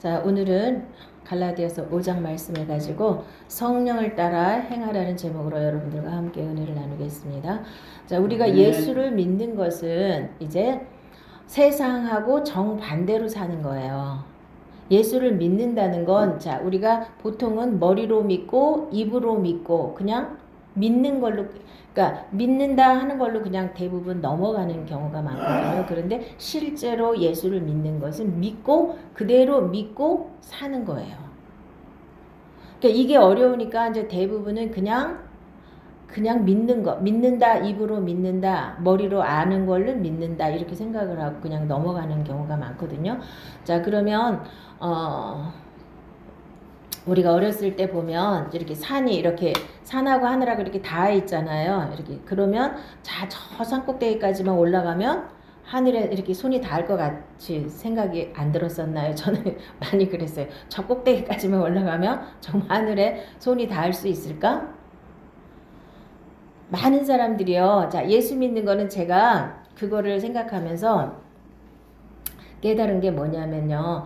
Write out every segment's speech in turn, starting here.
자, 오늘은 갈라디아서 5장 말씀을 가지고 성령을 따라 행하라는 제목으로 여러분들과 함께 은혜를 나누겠습니다. 자, 우리가 예수를 믿는 것은 이제 세상하고 정반대로 사는 거예요. 예수를 믿는다는 건, 자, 우리가 보통은 머리로 믿고 입으로 믿고 그냥 믿는 걸로, 그러니까 믿는다 하는 걸로 그냥 대부분 넘어가는 경우가 많거든요. 그런데 실제로 예수를 믿는 것은 믿고 그대로 믿고 사는 거예요. 그러니까 이게 어려우니까 이제 대부분은 그냥 믿는 거, 믿는다, 입으로 믿는다, 머리로 아는 걸로 믿는다, 이렇게 생각을 하고 그냥 넘어가는 경우가 많거든요. 자, 그러면, 우리가 어렸을 때 보면 이렇게 산이 이렇게 산하고 하늘하고 이렇게 닿아 있잖아요. 이렇게 그러면 자, 저 산 꼭대기까지만 올라가면 하늘에 이렇게 손이 닿을 것 같이 생각이 안 들었었나요? 저는 많이 그랬어요. 저 꼭대기까지만 올라가면 정말 하늘에 손이 닿을 수 있을까? 많은 사람들이요. 자, 예수 믿는 거는 제가 그거를 생각하면서 깨달은 게 뭐냐면요.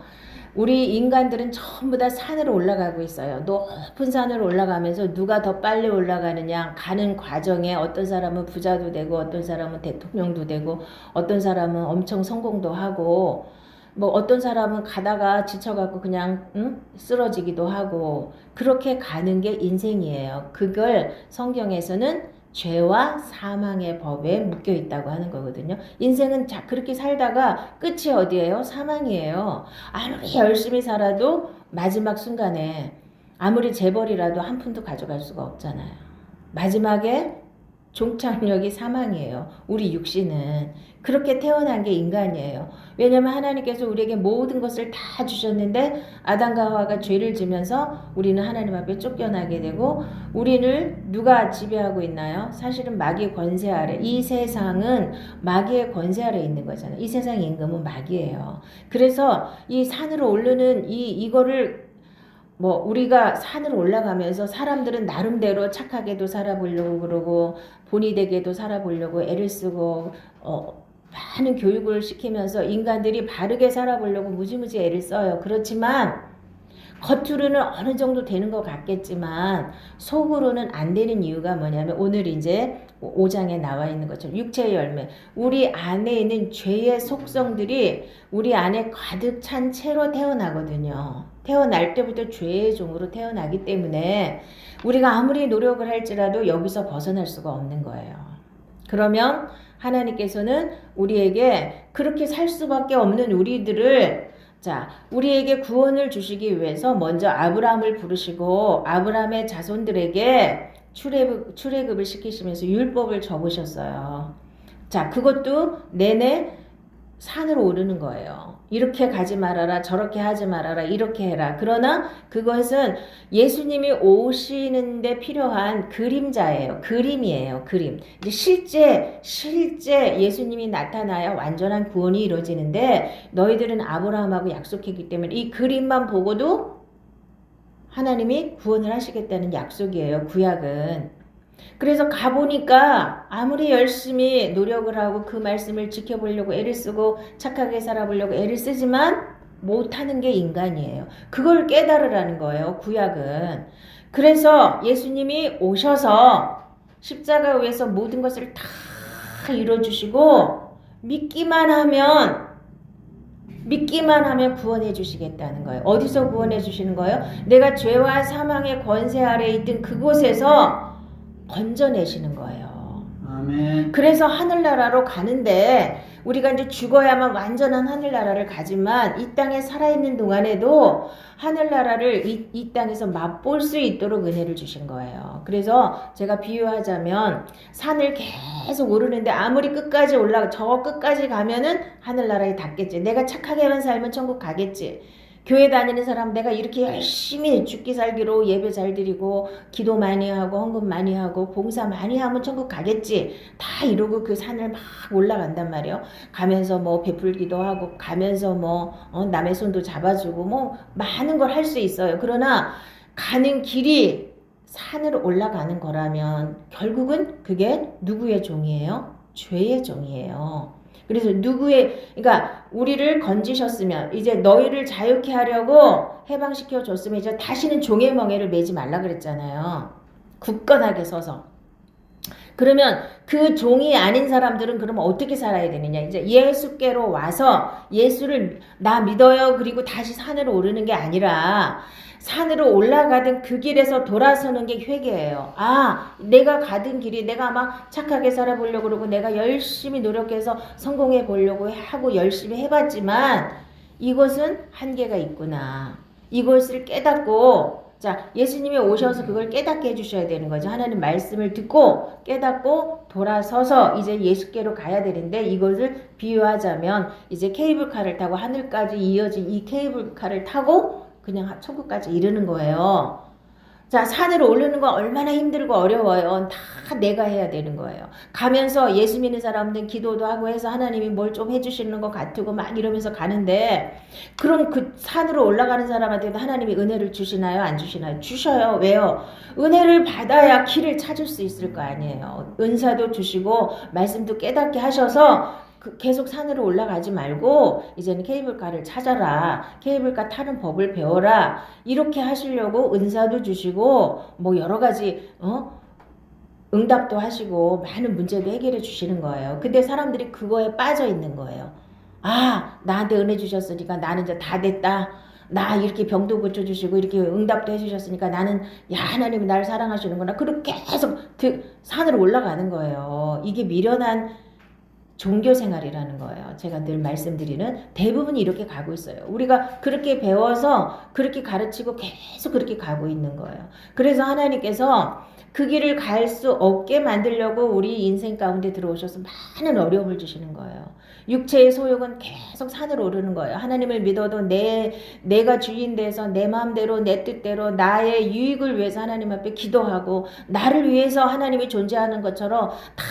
우리 인간들은 전부 다 산으로 올라가고 있어요. 높은 산으로 올라가면서 누가 더 빨리 올라가느냐, 가는 과정에 어떤 사람은 부자도 되고 어떤 사람은 대통령도 되고 어떤 사람은 엄청 성공도 하고 뭐 어떤 사람은 가다가 지쳐갖고 그냥 쓰러지기도 하고 그렇게 가는 게 인생이에요. 그걸 성경에서는 죄와 사망의 법에 묶여 있다고 하는 거거든요. 인생은 그렇게 살다가 끝이 어디예요? 사망이에요. 아무리 열심히 살아도 마지막 순간에 아무리 재벌이라도 한 푼도 가져갈 수가 없잖아요. 마지막에 종착역이 사망이에요. 우리 육신은. 그렇게 태어난 게 인간이에요. 왜냐하면 하나님께서 우리에게 모든 것을 다 주셨는데 아담과 하와가 죄를 지면서 우리는 하나님 앞에 쫓겨나게 되고 우리를 누가 지배하고 있나요? 사실은 마귀의 권세 아래. 이 세상은 마귀의 권세 아래 있는 거잖아요. 이 세상 임금은 마귀예요. 그래서 이 산으로 오르는 이거를 뭐 우리가 산으로 올라가면서 사람들은 나름대로 착하게도 살아보려고 그러고 본의 되게도 살아보려고 애를 쓰고 많은 교육을 시키면서 인간들이 바르게 살아보려고 무지무지 애를 써요. 그렇지만 겉으로는 어느 정도 되는 것 같겠지만 속으로는 안 되는 이유가 뭐냐면 오늘 이제 5장에 나와 있는 것처럼 육체의 열매, 우리 안에 있는 죄의 속성들이 우리 안에 가득 찬 채로 태어나거든요. 태어날 때부터 죄의 종으로 태어나기 때문에 우리가 아무리 노력을 할지라도 여기서 벗어날 수가 없는 거예요. 그러면 하나님께서는 우리에게 그렇게 살 수밖에 없는 우리들을 자, 우리에게 구원을 주시기 위해서 먼저 아브라함을 부르시고 아브라함의 자손들에게 출애굽을 시키시면서 율법을 적으셨어요. 자, 그것도 내내 산으로 오르는 거예요. 이렇게 가지 말아라, 저렇게 하지 말아라, 이렇게 해라. 그러나 그것은 예수님이 오시는데 필요한 그림자예요. 그림이에요. 그림. 이제 실제 예수님이 나타나야 완전한 구원이 이루어지는데 너희들은 아브라함하고 약속했기 때문에 이 그림만 보고도 하나님이 구원을 하시겠다는 약속이에요. 구약은. 그래서 가보니까 아무리 열심히 노력을 하고 그 말씀을 지켜보려고 애를 쓰고 착하게 살아보려고 애를 쓰지만 못하는 게 인간이에요. 그걸 깨달으라는 거예요. 구약은. 그래서 예수님이 오셔서 십자가 위에서 모든 것을 다 이뤄주시고 믿기만 하면 구원해 주시겠다는 거예요. 어디서 구원해 주시는 거예요? 내가 죄와 사망의 권세 아래에 있던 그곳에서 건져내시는 거예요. 아멘. 그래서 하늘나라로 가는데 우리가 이제 죽어야만 완전한 하늘나라를 가지만 이 땅에 살아있는 동안에도 하늘나라를 이 땅에서 맛볼 수 있도록 은혜를 주신 거예요. 그래서 제가 비유하자면 산을 계속 오르는데 아무리 끝까지 저 끝까지 가면은 하늘나라에 닿겠지. 내가 착하게만 살면 천국 가겠지. 교회 다니는 사람 내가 이렇게 열심히 죽기 살기로 예배 잘 드리고 기도 많이 하고 헌금 많이 하고 봉사 많이 하면 천국 가겠지. 다 이러고 그 산을 막 올라간단 말이에요. 가면서 뭐 베풀기도 하고 가면서 뭐 남의 손도 잡아주고 뭐 많은 걸 할 수 있어요. 그러나 가는 길이 산으로 올라가는 거라면 결국은 그게 누구의 종이에요? 죄의 종이에요. 그래서 그러니까 우리를 건지셨으면 이제 너희를 자유케 하려고 해방시켜 줬으면 이제 다시는 종의 멍에를 매지 말라 그랬잖아요. 굳건하게 서서. 그러면 그 종이 아닌 사람들은 그러면 어떻게 살아야 되느냐? 이제 예수께로 와서 예수를 나 믿어요. 그리고 다시 산으로 오르는 게 아니라 산으로 올라가던 그 길에서 돌아서는 게 회개예요. 아, 내가 가던 길이 내가 막 착하게 살아보려고 그러고 내가 열심히 노력해서 성공해 보려고 하고 열심히 해봤지만 이것은 한계가 있구나. 이것을 깨닫고 자, 예수님이 오셔서 그걸 깨닫게 해주셔야 되는 거죠. 하나님 말씀을 듣고 깨닫고 돌아서서 이제 예수께로 가야 되는데 이것을 비유하자면 이제 케이블카를 타고 하늘까지 이어진 이 케이블카를 타고 그냥 천국까지 이르는 거예요. 자, 산으로 오르는 거 얼마나 힘들고 어려워요. 다 내가 해야 되는 거예요. 가면서 예수 믿는 사람들은 기도도 하고 해서 하나님이 뭘 좀 해주시는 것 같고 막 이러면서 가는데 그럼 그 산으로 올라가는 사람한테도 하나님이 은혜를 주시나요? 안 주시나요? 주셔요. 왜요? 은혜를 받아야 길을 찾을 수 있을 거 아니에요. 은사도 주시고 말씀도 깨닫게 하셔서 계속 산으로 올라가지 말고 이제는 케이블카를 찾아라. 케이블카 타는 법을 배워라. 이렇게 하시려고 은사도 주시고 뭐 여러 가지 응답도 하시고 많은 문제도 해결해 주시는 거예요. 근데 사람들이 그거에 빠져 있는 거예요. 아, 나한테 은혜 주셨으니까 나는 이제 다 됐다. 나 이렇게 병도 고쳐주시고 이렇게 응답도 해주셨으니까 나는 야 하나님이 나를 사랑하시는구나. 그렇게 계속 산으로 올라가는 거예요. 이게 미련한 종교 생활이라는 거예요. 제가 늘 말씀드리는 대부분이 이렇게 가고 있어요. 우리가 그렇게 배워서 그렇게 가르치고 계속 그렇게 가고 있는 거예요. 그래서 하나님께서 그 길을 갈 수 없게 만들려고 우리 인생 가운데 들어오셔서 많은 어려움을 주시는 거예요. 육체의 소욕은 계속 산으로 오르는 거예요. 하나님을 믿어도 내가 주인 돼서 내 마음대로 내 뜻대로 나의 유익을 위해서 하나님 앞에 기도하고 나를 위해서 하나님이 존재하는 것처럼 다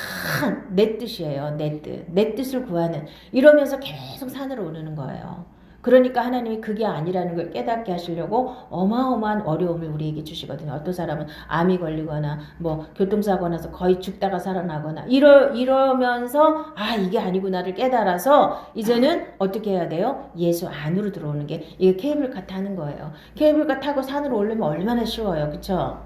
내 뜻이에요. 내 뜻. 내 뜻을 구하는 이러면서 계속 산으로 오르는 거예요. 그러니까 하나님이 그게 아니라는 걸 깨닫게 하시려고 어마어마한 어려움을 우리에게 주시거든요. 어떤 사람은 암이 걸리거나 뭐 교통사고 나서 거의 죽다가 살아나거나 이러면서 아 이게 아니구나를 깨달아서 이제는 어떻게 해야 돼요? 예수 안으로 들어오는 게 이게 케이블카 타는 거예요. 케이블카 타고 산으로 오르면 얼마나 쉬워요. 그쵸?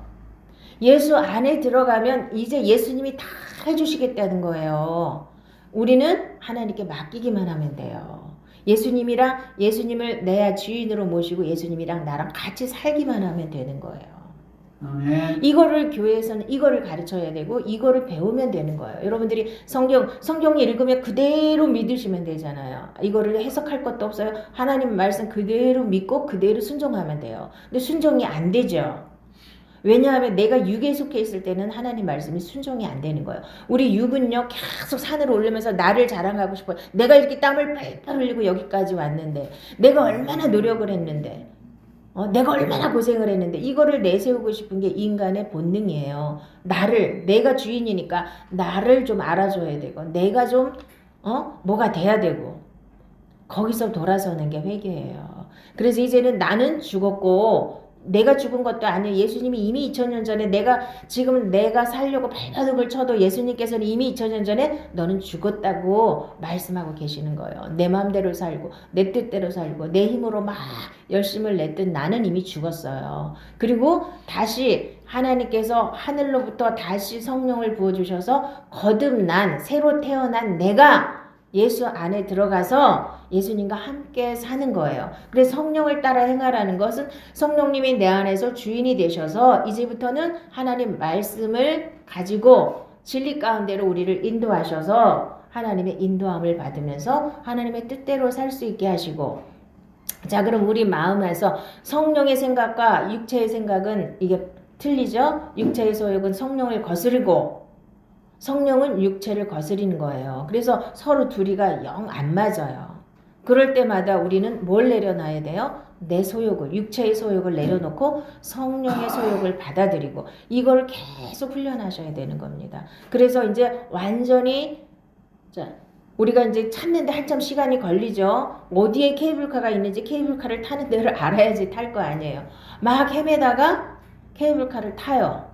예수 안에 들어가면 이제 예수님이 다 해주시겠다는 거예요. 우리는 하나님께 맡기기만 하면 돼요. 예수님을 내 주인으로 모시고 예수님이랑 나랑 같이 살기만 하면 되는 거예요. 아멘. 이거를 교회에서는 이거를 가르쳐야 되고 이거를 배우면 되는 거예요. 여러분들이 성경 읽으면 그대로 믿으시면 되잖아요. 이거를 해석할 것도 없어요. 하나님 말씀 그대로 믿고 그대로 순종하면 돼요. 근데 순종이 안 되죠. 왜냐하면 내가 육에 속해 있을 때는 하나님 말씀이 순종이 안 되는 거예요. 우리 육은요 계속 산으로 오르면서 나를 자랑하고 싶어요. 내가 이렇게 땀을 뻘뻘 흘리고 여기까지 왔는데 내가 얼마나 노력을 했는데 내가 얼마나 고생을 했는데 이거를 내세우고 싶은 게 인간의 본능이에요. 내가 주인이니까 나를 좀 알아줘야 되고 내가 좀 뭐가 돼야 되고 거기서 돌아서는 게 회개예요. 그래서 이제는 나는 죽었고 내가 죽은 것도 아니에요. 예수님이 이미 2000년 전에 내가 살려고 발버둥을 쳐도 예수님께서는 이미 2000년 전에 너는 죽었다고 말씀하고 계시는 거예요. 내 마음대로 살고 내 뜻대로 살고 내 힘으로 막 열심을 냈던 나는 이미 죽었어요. 그리고 다시 하나님께서 하늘로부터 다시 성령을 부어주셔서 거듭난 새로 태어난 내가 예수 안에 들어가서 예수님과 함께 사는 거예요. 그래서 성령을 따라 행하라는 것은 성령님이 내 안에서 주인이 되셔서 이제부터는 하나님 말씀을 가지고 진리 가운데로 우리를 인도하셔서 하나님의 인도함을 받으면서 하나님의 뜻대로 살 수 있게 하시고 자 그럼 우리 마음에서 성령의 생각과 육체의 생각은 이게 틀리죠? 육체의 소욕은 성령을 거스르고 성령은 육체를 거스리는 거예요. 그래서 서로 둘이가 영 안 맞아요. 그럴 때마다 우리는 뭘 내려놔야 돼요? 내 소욕을, 육체의 소욕을 내려놓고 성령의 소욕을 받아들이고 이걸 계속 훈련하셔야 되는 겁니다. 그래서 이제 완전히 우리가 이제 찾는데 한참 시간이 걸리죠. 어디에 케이블카가 있는지 케이블카를 타는 데를 알아야지 탈 거 아니에요. 막 헤매다가 케이블카를 타요.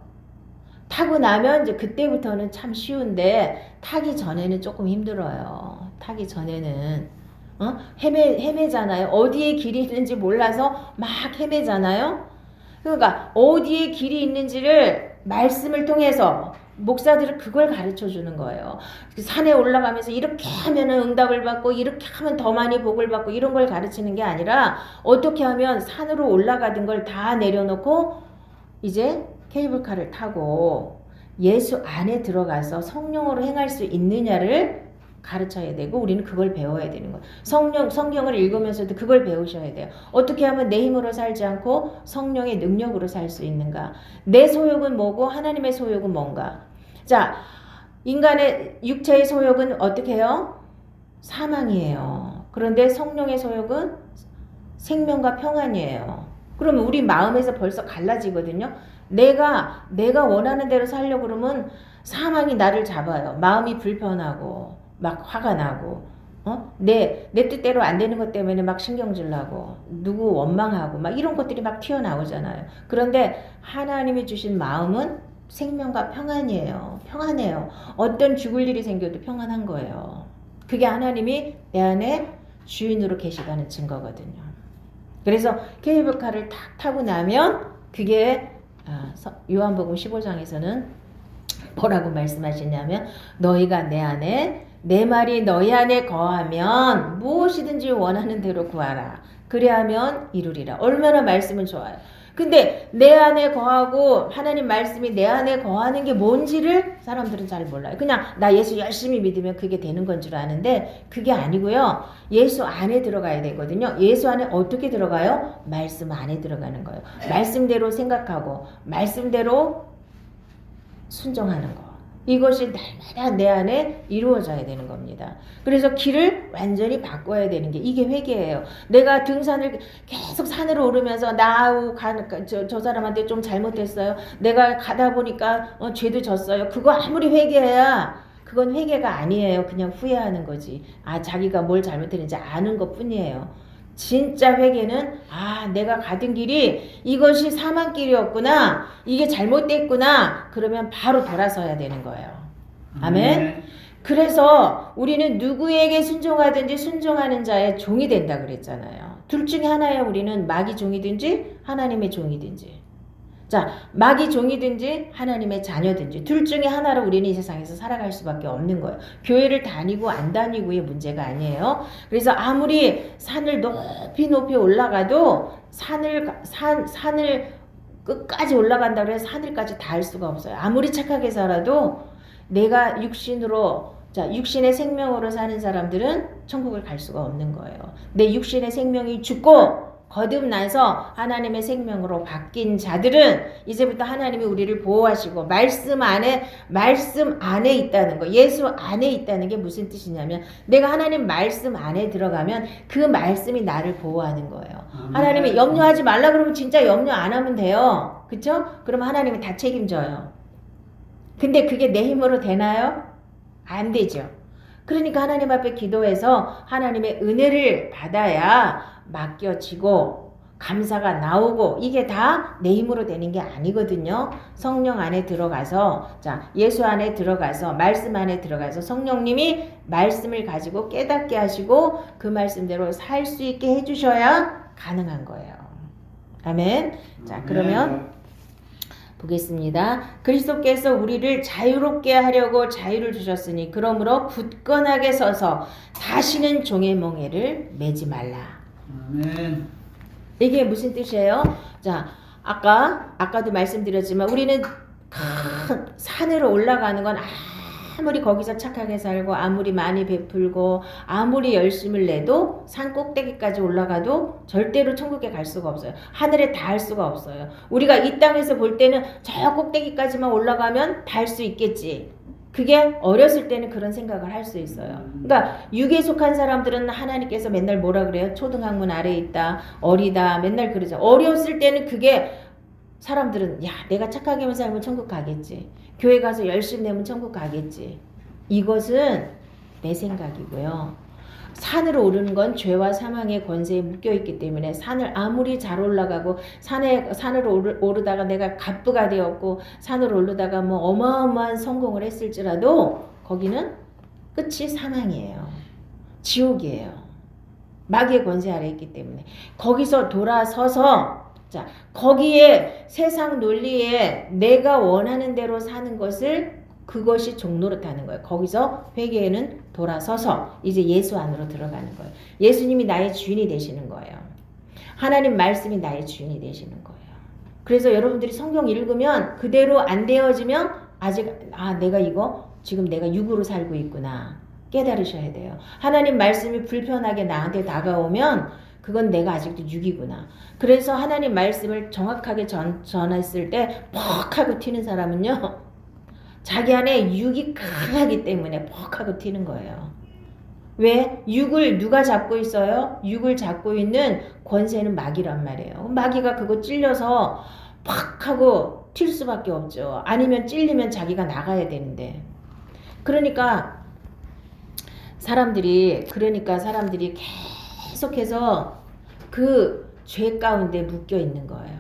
타고 나면 이제 그때부터는 참 쉬운데 타기 전에는 조금 힘들어요. 타기 전에는. 헤매잖아요. 어디에 길이 있는지 몰라서 막 헤매잖아요. 그러니까 어디에 길이 있는지를 말씀을 통해서 목사들은 그걸 가르쳐 주는 거예요. 산에 올라가면서 이렇게 하면 응답을 받고 이렇게 하면 더 많이 복을 받고 이런 걸 가르치는 게 아니라 어떻게 하면 산으로 올라가던 걸 다 내려놓고 이제 케이블카를 타고 예수 안에 들어가서 성령으로 행할 수 있느냐를 가르쳐야 되고 우리는 그걸 배워야 되는 거예요. 성경을 읽으면서도 그걸 배우셔야 돼요. 어떻게 하면 내 힘으로 살지 않고 성령의 능력으로 살 수 있는가? 내 소욕은 뭐고 하나님의 소욕은 뭔가? 자, 인간의 육체의 소욕은 어떻게 해요? 사망이에요. 그런데 성령의 소욕은 생명과 평안이에요. 그러면 우리 마음에서 벌써 갈라지거든요. 내가 원하는 대로 살려고 그러면 사망이 나를 잡아요. 마음이 불편하고 막 화가 나고 내 뜻대로 안 되는 것 때문에 막 신경질 나고 누구 원망하고 막 이런 것들이 막 튀어나오잖아요. 그런데 하나님이 주신 마음은 생명과 평안이에요. 평안해요. 어떤 죽을 일이 생겨도 평안한 거예요. 그게 하나님이 내 안에 주인으로 계시다는 증거거든요. 그래서 케이블카를 탁 타고 나면 그게 요한복음 15장에서는 뭐라고 말씀하시냐면 너희가 내 안에 내 말이 너희 안에 거하면 무엇이든지 원하는 대로 구하라. 그래야면 이루리라. 얼마나 말씀은 좋아요. 근데 내 안에 거하고 하나님 말씀이 내 안에 거하는 게 뭔지를 사람들은 잘 몰라요. 그냥 나 예수 열심히 믿으면 그게 되는 건 줄 아는데 그게 아니고요. 예수 안에 들어가야 되거든요. 예수 안에 어떻게 들어가요? 말씀 안에 들어가는 거예요. 말씀대로 생각하고 말씀대로 순종하는 거. 이것이 날마다 내 안에 이루어져야 되는 겁니다. 그래서 길을 완전히 바꿔야 되는 게 이게 회개예요. 내가 등산을 계속 산으로 오르면서 저 사람한테 좀 잘못했어요. 내가 가다 보니까 죄도 졌어요. 그거 아무리 회개해야 그건 회개가 아니에요. 그냥 후회하는 거지. 자기가 뭘 잘못했는지 아는 것 뿐이에요. 진짜 회개는 내가 가던 길이 이것이 사망길이었구나. 이게 잘못됐구나. 그러면 바로 돌아서야 되는 거예요. 아멘. 그래서 우리는 누구에게 순종하든지 순종하는 자의 종이 된다 그랬잖아요. 둘 중에 하나예요. 우리는 마귀 종이든지 하나님의 종이든지. 자, 마귀 종이든지 하나님의 자녀든지 둘 중에 하나로 우리는 이 세상에서 살아갈 수밖에 없는 거예요. 교회를 다니고 안 다니고의 문제가 아니에요. 그래서 아무리 산을 높이 올라가도 산을 끝까지 올라간다고 해서 하늘까지 닿을 수가 없어요. 아무리 착하게 살아도 내가 육신의 생명으로 사는 사람들은 천국을 갈 수가 없는 거예요. 내 육신의 생명이 죽고 거듭나서 하나님의 생명으로 바뀐 자들은 이제부터 하나님이 우리를 보호하시고 말씀 안에 있다는 거, 예수 안에 있다는 게 무슨 뜻이냐면 내가 하나님 말씀 안에 들어가면 그 말씀이 나를 보호하는 거예요. 하나님이 염려하지 말라 그러면 진짜 염려 안 하면 돼요. 그쵸? 그러면 하나님이 다 책임져요. 근데 그게 내 힘으로 되나요? 안 되죠. 그러니까 하나님 앞에 기도해서 하나님의 은혜를 받아야 맡겨지고 감사가 나오고 이게 다 내 힘으로 되는 게 아니거든요. 성령 안에 들어가서 예수 안에 들어가서 말씀 안에 들어가서 성령님이 말씀을 가지고 깨닫게 하시고 그 말씀대로 살 수 있게 해주셔야 가능한 거예요. 아멘. 자, 그러면 보겠습니다. 그리스도께서 우리를 자유롭게 하려고 자유를 주셨으니 그러므로 굳건하게 서서 다시는 종의 멍에를 매지 말라. 아멘. 이게 무슨 뜻이에요? 자, 아까도 말씀드렸지만 우리는 큰 산으로 올라가는 건 아무리 거기서 착하게 살고 아무리 많이 베풀고 아무리 열심을 내도 산 꼭대기까지 올라가도 절대로 천국에 갈 수가 없어요. 하늘에 닿을 수가 없어요. 우리가 이 땅에서 볼 때는 저 꼭대기까지만 올라가면 닿을 수 있겠지. 그게 어렸을 때는 그런 생각을 할 수 있어요. 그러니까 육에 속한 사람들은 하나님께서 맨날 뭐라 그래요? 초등학문 아래에 있다, 어리다, 맨날 그러죠. 어렸을 때는 그게 사람들은 내가 착하게만 살면 천국 가겠지. 교회 가서 열심히 내면 천국 가겠지. 이것은 내 생각이고요. 산으로 오르는 건 죄와 사망의 권세에 묶여있기 때문에 산을 아무리 잘 올라가고 산으로 오르다가 내가 갑부가 되었고 산으로 오르다가 어마어마한 성공을 했을지라도 거기는 끝이 사망이에요. 지옥이에요. 마귀의 권세 아래 있기 때문에. 거기서 돌아서서 자, 거기에 세상 논리에 내가 원하는 대로 사는 것을 그것이 종노릇하는 거예요. 거기서 회개에는 돌아서서 이제 예수 안으로 들어가는 거예요. 예수님이 나의 주인이 되시는 거예요. 하나님 말씀이 나의 주인이 되시는 거예요. 그래서 여러분들이 성경 읽으면 그대로 안 되어지면 아직 내가 이거 지금 내가 육으로 살고 있구나 깨달으셔야 돼요. 하나님 말씀이 불편하게 나한테 다가오면 그건 내가 아직도 육이구나. 그래서 하나님 말씀을 정확하게 전했을 때 퍽 하고 튀는 사람은요. 자기 안에 육이 강하기 때문에 퍽 하고 튀는 거예요. 왜? 육을 누가 잡고 있어요? 육을 잡고 있는 권세는 마귀란 말이에요. 마귀가 그거 찔려서 팍 하고 튈 수밖에 없죠. 아니면 찔리면 자기가 나가야 되는데. 그러니까 사람들이 계속해서 그 죄 가운데 묶여 있는 거예요.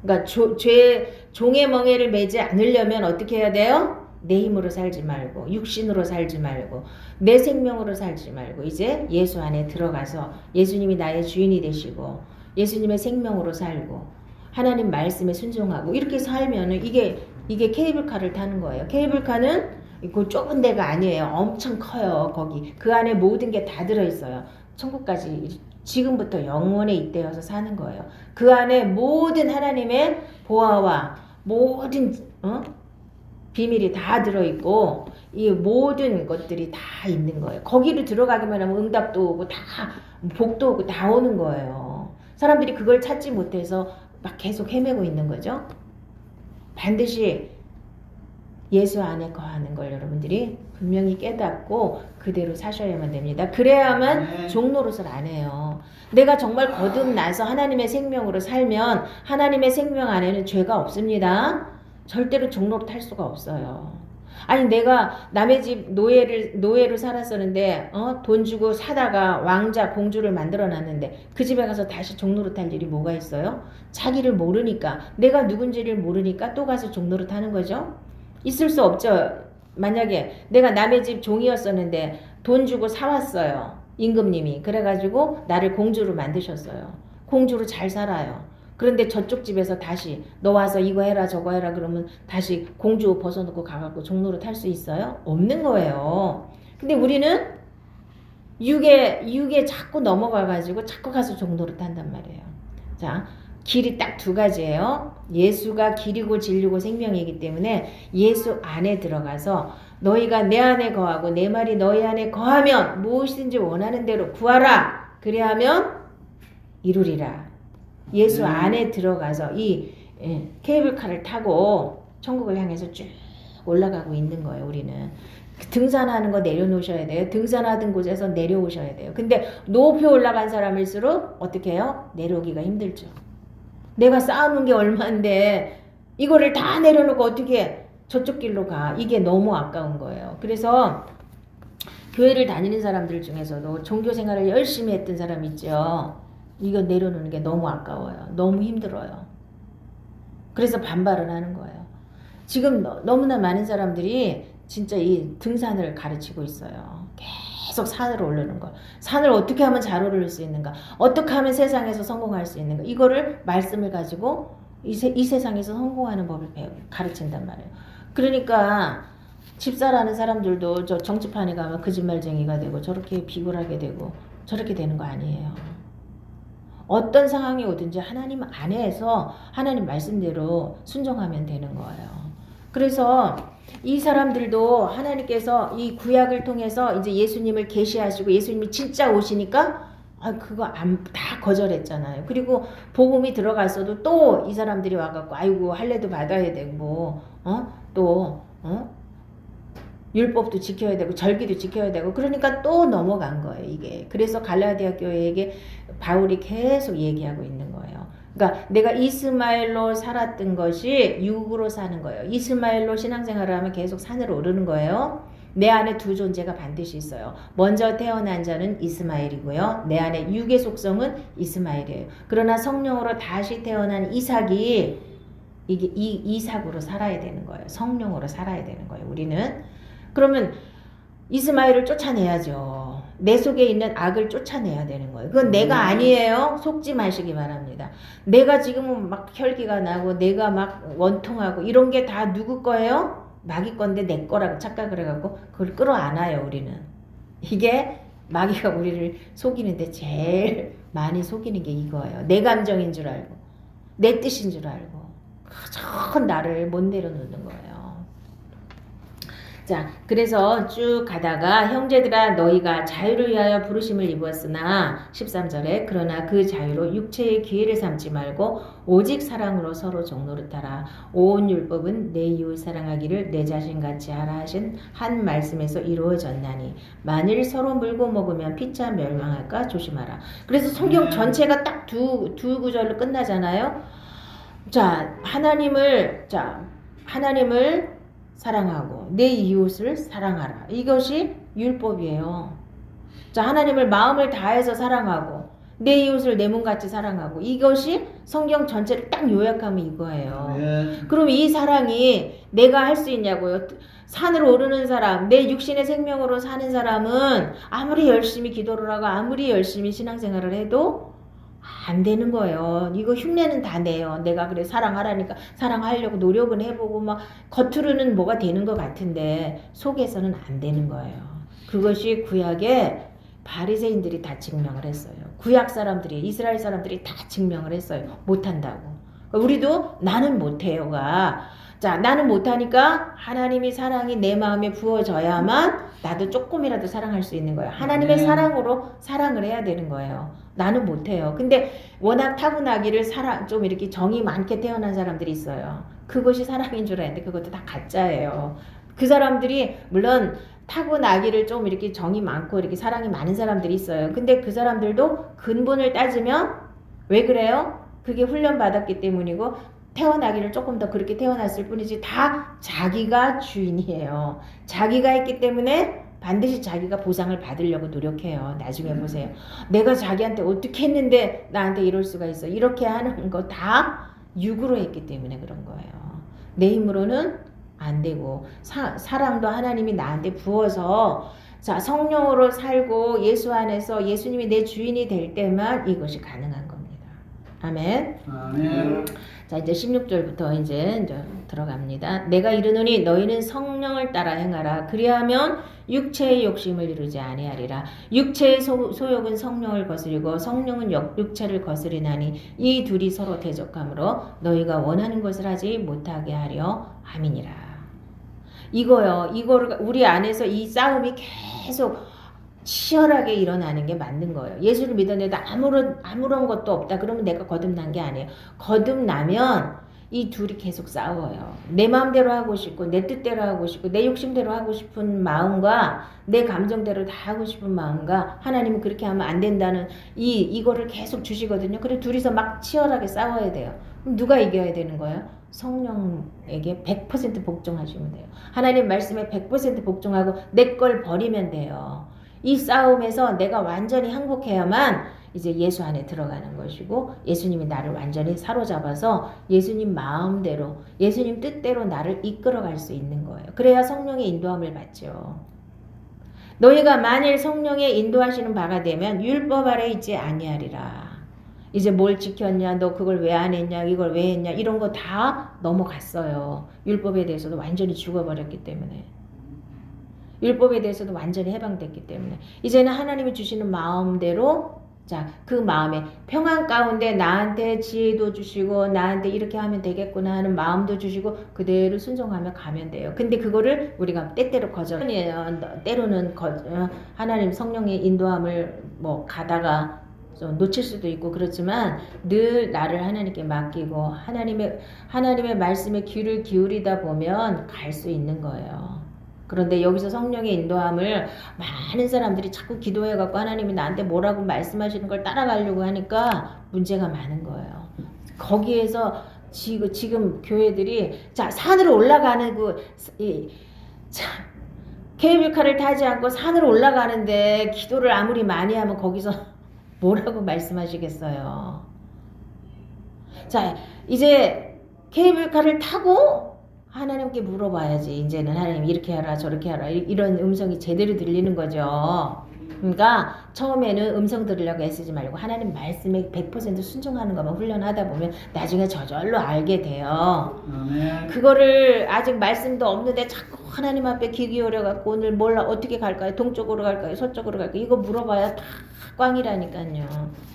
그러니까 종의 멍에를 매지 않으려면 어떻게 해야 돼요? 내 힘으로 살지 말고 육신으로 살지 말고 내 생명으로 살지 말고 이제 예수 안에 들어가서 예수님이 나의 주인이 되시고 예수님의 생명으로 살고 하나님 말씀에 순종하고 이렇게 살면은 이게 케이블카를 타는 거예요. 케이블카는 그 좁은 데가 아니에요. 엄청 커요. 거기 그 안에 모든 게 다 들어있어요. 천국까지 지금부터 영원에 잇대어서 사는 거예요. 그 안에 모든 하나님의 보화와 모든 비밀이 다 들어있고 이 모든 것들이 다 있는 거예요. 거기로 들어가기만 하면 응답도 오고 다 복도 오고 다 오는 거예요. 사람들이 그걸 찾지 못해서 막 계속 헤매고 있는 거죠. 반드시 예수 안에 거하는 걸 여러분들이 분명히 깨닫고 그대로 사셔야만 됩니다. 그래야만 종노릇을 안 해요. 내가 정말 거듭나서 하나님의 생명으로 살면 하나님의 생명 안에는 죄가 없습니다. 절대로 종노릇 할 수가 없어요. 아니 내가 남의 집 노예로 살았었는데 돈 주고 사다가 왕자 공주를 만들어 놨는데 그 집에 가서 다시 종노릇 할 일이 뭐가 있어요? 자기를 모르니까 내가 누군지를 모르니까 또 가서 종노릇 하는 거죠. 있을 수 없죠. 만약에 내가 남의 집 종이었었는데 돈 주고 사왔어요. 임금님이. 그래가지고 나를 공주로 만드셨어요. 공주로 잘 살아요. 그런데 저쪽 집에서 다시 너 와서 이거 해라 저거 해라 그러면 다시 공주 옷 벗어놓고 가갖고 종로를 탈 수 있어요? 없는 거예요. 근데 우리는 육에 자꾸 넘어가가지고 자꾸 가서 종로를 탄단 말이에요. 자, 길이 딱 두 가지예요. 예수가 길이고 진리고 생명이기 때문에 예수 안에 들어가서 너희가 내 안에 거하고 내 말이 너희 안에 거하면 무엇이든지 원하는 대로 구하라. 그래야면 이루리라. 예수 안에 들어가서 이 케이블카를 타고 천국을 향해서 쭉 올라가고 있는 거예요. 우리는 등산하는 거 내려놓으셔야 돼요. 등산하던 곳에서 내려오셔야 돼요. 근데 높이 올라간 사람일수록 어떻게 해요? 내려오기가 힘들죠. 내가 쌓아놓은 게 얼마인데 이거를 다 내려놓고 어떻게 저쪽 길로 가. 이게 너무 아까운 거예요. 그래서 교회를 다니는 사람들 중에서도 종교 생활을 열심히 했던 사람 있죠. 이거 내려놓는 게 너무 아까워요. 너무 힘들어요. 그래서 반발을 하는 거예요. 지금 너무나 많은 사람들이 진짜 이 등산을 가르치고 있어요. 계속 산을 오르는 거. 산을 어떻게 하면 잘 오를 수 있는가? 어떻게 하면 세상에서 성공할 수 있는가? 이거를 말씀을 가지고 이 세상에서 성공하는 법을 가르친단 말이에요. 그러니까 집사라는 사람들도 저 정치판에 가면 거짓말쟁이가 되고 저렇게 비굴하게 되고 저렇게 되는 거 아니에요. 어떤 상황이 오든지 하나님 안에서 하나님 말씀대로 순종하면 되는 거예요. 그래서 이 사람들도 하나님께서 이 구약을 통해서 이제 예수님을 계시하시고 예수님이 진짜 오시니까 그거 다 거절했잖아요. 그리고 복음이 들어갔어도 또 이 사람들이 와갖고 아이고 할례도 받아야 되고 율법도 지켜야 되고 절기도 지켜야 되고 그러니까 또 넘어간 거예요. 이게. 그래서 갈라디아 교회에게 바울이 계속 얘기하고 있는 거예요. 그러니까 내가 이스마엘로 살았던 것이 육으로 사는 거예요. 이스마엘로 신앙생활을 하면 계속 산으로 오르는 거예요. 내 안에 두 존재가 반드시 있어요. 먼저 태어난 자는 이스마엘이고요. 내 안에 육의 속성은 이스마엘이에요. 그러나 성령으로 다시 태어난 이삭이 이게 이삭으로 살아야 되는 거예요. 성령으로 살아야 되는 거예요. 우리는. 그러면 이스마엘을 쫓아내야죠. 내 속에 있는 악을 쫓아내야 되는 거예요. 그건 내가 아니에요. 속지 마시기 바랍니다. 내가 지금 막 혈기가 나고 내가 막 원통하고 이런 게 다 누구 거예요? 마귀 건데 내 거라고 착각을 해갖고 그걸 끌어안아요. 우리는. 이게 마귀가 우리를 속이는데 제일 많이 속이는 게 이거예요. 내 감정인 줄 알고 내 뜻인 줄 알고 그저 나를 못 내려놓는 거예요. 자, 그래서 쭉 가다가 형제들아 너희가 자유를 위하여 부르심을 입었으나 13절에 그러나 그 자유로 육체의 기회를 삼지 말고 오직 사랑으로 서로 종노릇하라. 온 율법은 내 이웃 사랑하기를 내 자신같이 하라 하신 한 말씀에서 이루어졌나니 만일 서로 물고 먹으면 피차 멸망할까 조심하라. 그래서 성경 전체가 딱 두 구절로 끝나잖아요. 자, 하나님을 사랑하고 내 이웃을 사랑하라. 이것이 율법이에요. 자, 하나님을 마음을 다해서 사랑하고 내 이웃을 내 몸같이 사랑하고 이것이 성경 전체를 딱 요약하면 이거예요. 그럼 이 사랑이 내가 할 수 있냐고요? 산으로 오르는 사람, 내 육신의 생명으로 사는 사람은 아무리 열심히 기도를 하고 아무리 열심히 신앙생활을 해도 안 되는 거예요. 이거 흉내는 다 내요. 내가 그래 사랑하라니까 사랑하려고 노력은 해보고 막 겉으로는 뭐가 되는 것 같은데 속에서는 안 되는 거예요. 그것이 구약의 바리새인들이 다 증명을 했어요. 구약 사람들이 이스라엘 사람들이 다 증명을 했어요. 못한다고. 우리도 나는 못해요가 자 나는 못하니까 하나님이 사랑이 내 마음에 부어져야만 나도 조금이라도 사랑할 수 있는 거예요. 하나님의 사랑으로 사랑을 해야 되는 거예요. 나는 못해요. 근데 워낙 타고나기를 좀 이렇게 정이 많게 태어난 사람들이 있어요. 그것이 사랑인 줄 알았는데 그것도 다 가짜예요. 그 사람들이 물론 타고나기를 좀 이렇게 정이 많고 이렇게 사랑이 많은 사람들이 있어요. 근데 그 사람들도 근본을 따지면 왜 그래요? 그게 훈련받았기 때문이고 태어나기를 조금 더 그렇게 태어났을 뿐이지 다 자기가 주인이에요. 자기가 했기 때문에 반드시 자기가 보상을 받으려고 노력해요. 나중에 보세요. 내가 자기한테 어떻게 했는데 나한테 이럴 수가 있어. 이렇게 하는 거 다 육으로 했기 때문에 그런 거예요. 내 힘으로는 안 되고 사랑도 하나님이 나한테 부어서 자 성령으로 살고 예수 안에서 예수님이 내 주인이 될 때만 이것이 가능한 겁니다. 아멘. 아멘. 자 이제 16절부터 이제 들어갑니다. 내가 이르노니 너희는 성령을 따라 행하라. 그리하면 육체의 욕심을 이루지 아니하리라. 육체의 소욕은 성령을 거스리고 성령은 육체를 거스리나니 이 둘이 서로 대적하므로 너희가 원하는 것을 하지 못하게 하려 함이니라. 이거요. 이거를 우리 안에서 이 싸움이 계속 치열하게 일어나는 게 맞는 거예요. 예수를 믿었는데 아무런 것도 없다. 그러면 내가 거듭난 게 아니에요. 거듭나면 이 둘이 계속 싸워요. 내 마음대로 하고 싶고 내 뜻대로 하고 싶고 내 욕심대로 하고 싶은 마음과 내 감정대로 다 하고 싶은 마음과 하나님은 그렇게 하면 안 된다는 이거를 계속 주시거든요. 그래 둘이서 막 치열하게 싸워야 돼요. 그럼 누가 이겨야 되는 거예요? 성령에게 100% 복종하시면 돼요. 하나님 말씀에 100% 복종하고 내 걸 버리면 돼요. 이 싸움에서 내가 완전히 항복해야만 이제 예수 안에 들어가는 것이고 예수님이 나를 완전히 사로잡아서 예수님 마음대로 예수님 뜻대로 나를 이끌어갈 수 있는 거예요. 그래야 성령의 인도함을 받죠. 너희가 만일 성령의 인도하시는 바가 되면 율법 아래 있지 아니하리라. 이제 뭘 지켰냐 너 그걸 왜 안 했냐 이걸 왜 했냐 이런 거 다 넘어갔어요. 율법에 대해서도 완전히 죽어버렸기 때문에 율법에 대해서도 완전히 해방됐기 때문에 이제는 하나님이 주시는 마음대로 자, 그 마음에 평안 가운데 나한테 지혜도 주시고 나한테 이렇게 하면 되겠구나 하는 마음도 주시고 그대로 순종하며 가면 돼요. 근데 그거를 우리가 때때로 거절해요. 때로는 하나님 성령의 인도함을 뭐 가다가 좀 놓칠 수도 있고 그렇지만 늘 나를 하나님께 맡기고 하나님의 말씀에 귀를 기울이다 보면 갈 수 있는 거예요. 그런데 여기서 성령의 인도함을 많은 사람들이 자꾸 기도해갖고 하나님이 나한테 뭐라고 말씀하시는 걸 따라가려고 하니까 문제가 많은 거예요. 거기에서 지금 교회들이 자 산으로 올라가는 케이블카를 타지 않고 산으로 올라가는데 기도를 아무리 많이 하면 거기서 뭐라고 말씀하시겠어요. 자 이제 케이블카를 타고 하나님께 물어봐야지. 이제는 하나님 이렇게 하라 저렇게 하라 이런 음성이 제대로 들리는 거죠. 그러니까 처음에는 음성 들으려고 애쓰지 말고 하나님 말씀에 100% 순종하는 것만 훈련하다 보면 나중에 저절로 알게 돼요. 아멘. 그거를 아직 말씀도 없는데 자꾸 하나님 앞에 귀 기울여 갖고 오늘 몰라 어떻게 갈까요? 동쪽으로 갈까요? 서쪽으로 갈까요? 이거 물어봐야 다 꽝이라니까요.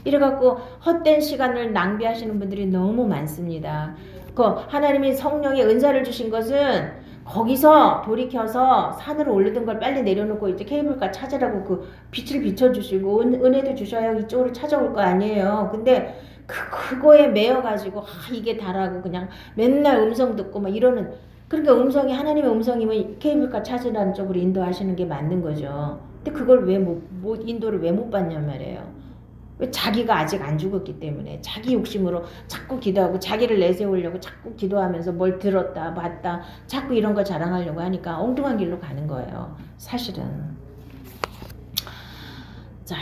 이래갖고 헛된 시간을 낭비하시는 분들이 너무 많습니다. 그 하나님이 성령의 은사를 주신 것은 거기서 돌이켜서 산으로 오르던 걸 빨리 내려놓고 이제 케이블카 찾으라고 그 빛을 비춰주시고 은혜도 주셔야 이쪽으로 찾아올 거 아니에요. 근데 그거에 매여가지고 이게 다라고 그냥 맨날 음성 듣고 막 이러는, 그러니까 음성이 하나님의 음성이면 케이블카 찾으라는 쪽으로 인도하시는 게 맞는 거죠. 근데 그걸 왜 인도를 왜 못 받냔 말이에요. 왜? 자기가 아직 안 죽었기 때문에 자기 욕심으로 자꾸 기도하고 자기를 내세우려고 자꾸 기도하면서 뭘 들었다 봤다 자꾸 이런 거 자랑하려고 하니까 엉뚱한 길로 가는 거예요. 사실은. 자,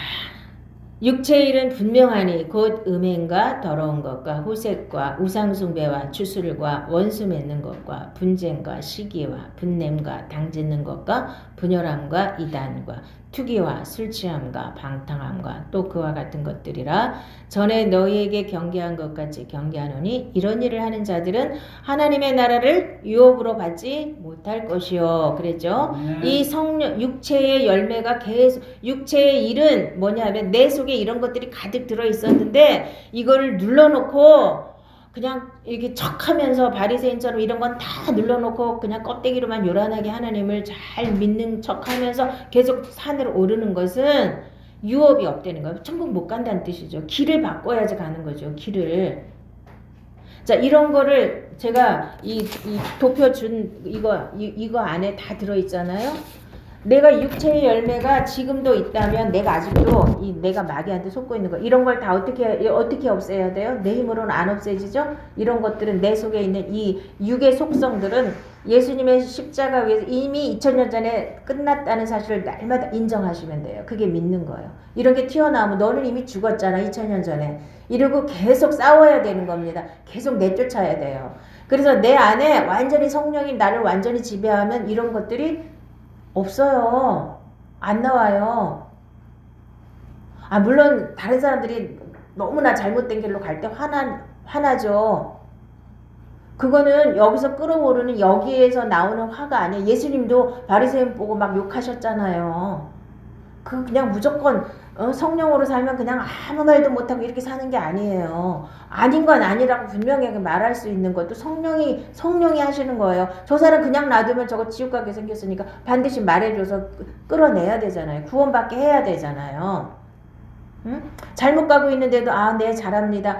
육체의 일은 분명하니 곧 음행과 더러운 것과 호색과 우상숭배와 주술과 원수 맺는 것과 분쟁과 시기와 분냄과 당짓는 것과 분열함과 이단과 투기와 술취함과 방탕함과 또 그와 같은 것들이라. 전에 너희에게 경계한 것 같이 경계하노니 이런 일을 하는 자들은 하나님의 나라를 유업으로 받지 못할 것이요. 그랬죠. 이 성령 육체의 열매가 계속, 육체의 일은 뭐냐면 내 속에 이런 것들이 가득 들어 있었는데 이거를 눌러놓고 그냥 이렇게 척하면서 바리새인처럼 이런 건 다 눌러놓고 그냥 껍데기로만 요란하게 하나님을 잘 믿는 척하면서 계속 산으로 오르는 것은 유업이 없다는 거예요. 천국 못 간다는 뜻이죠. 길을 바꿔야지 가는 거죠. 길을. 자, 이런 거를 제가 이 도표 준 이거 안에 다 들어있잖아요. 내가 육체의 열매가 지금도 있다면 내가 아직도 내가 마귀한테 속고 있는 거 이런 걸 다 어떻게 없애야 돼요? 내 힘으로는 안 없애지죠. 이런 것들은 내 속에 있는 이 육의 속성들은 예수님의 십자가 위에서 이미 2000년 전에 끝났다는 사실을 날마다 인정하시면 돼요. 그게 믿는 거예요. 이런 게 튀어나오면 너는 이미 죽었잖아 2000년 전에 이러고 계속 싸워야 되는 겁니다. 계속 내쫓아야 돼요. 그래서 내 안에 완전히 성령이 나를 완전히 지배하면 이런 것들이 없어요. 안 나와요. 물론 다른 사람들이 너무나 잘못된 길로 갈 때 화나죠. 그거는 여기서 끓어오르는 여기에서 나오는 화가 아니에요. 예수님도 바리새인 보고 막 욕하셨잖아요. 그냥 무조건 성령으로 살면 그냥 아무 말도 못하고 이렇게 사는 게 아니에요. 아닌 건 아니라고 분명하게 말할 수 있는 것도 성령이 하시는 거예요. 저 사람 그냥 놔두면 저거 지옥 가게 생겼으니까 반드시 말해줘서 끌어내야 되잖아요. 구원받게 해야 되잖아요. 응? 잘못 가고 있는데도 네 잘합니다.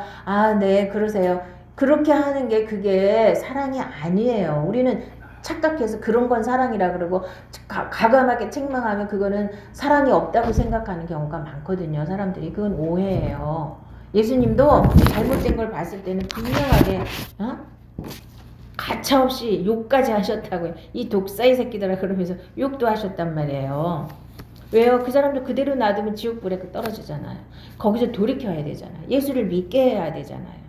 네 그러세요. 그렇게 하는 게 그게 사랑이 아니에요. 우리는 착각해서 그런 건 사랑이라 그러고 가감하게 책망하면 그거는 사랑이 없다고 생각하는 경우가 많거든요. 사람들이. 그건 오해예요. 예수님도 잘못된 걸 봤을 때는 분명하게 가차없이 욕까지 하셨다고요. 이 독사의 새끼들아 그러면서 욕도 하셨단 말이에요. 왜요? 그 사람들 그대로 놔두면 지옥불에 떨어지잖아요. 거기서 돌이켜야 되잖아요. 예수를 믿게 해야 되잖아요.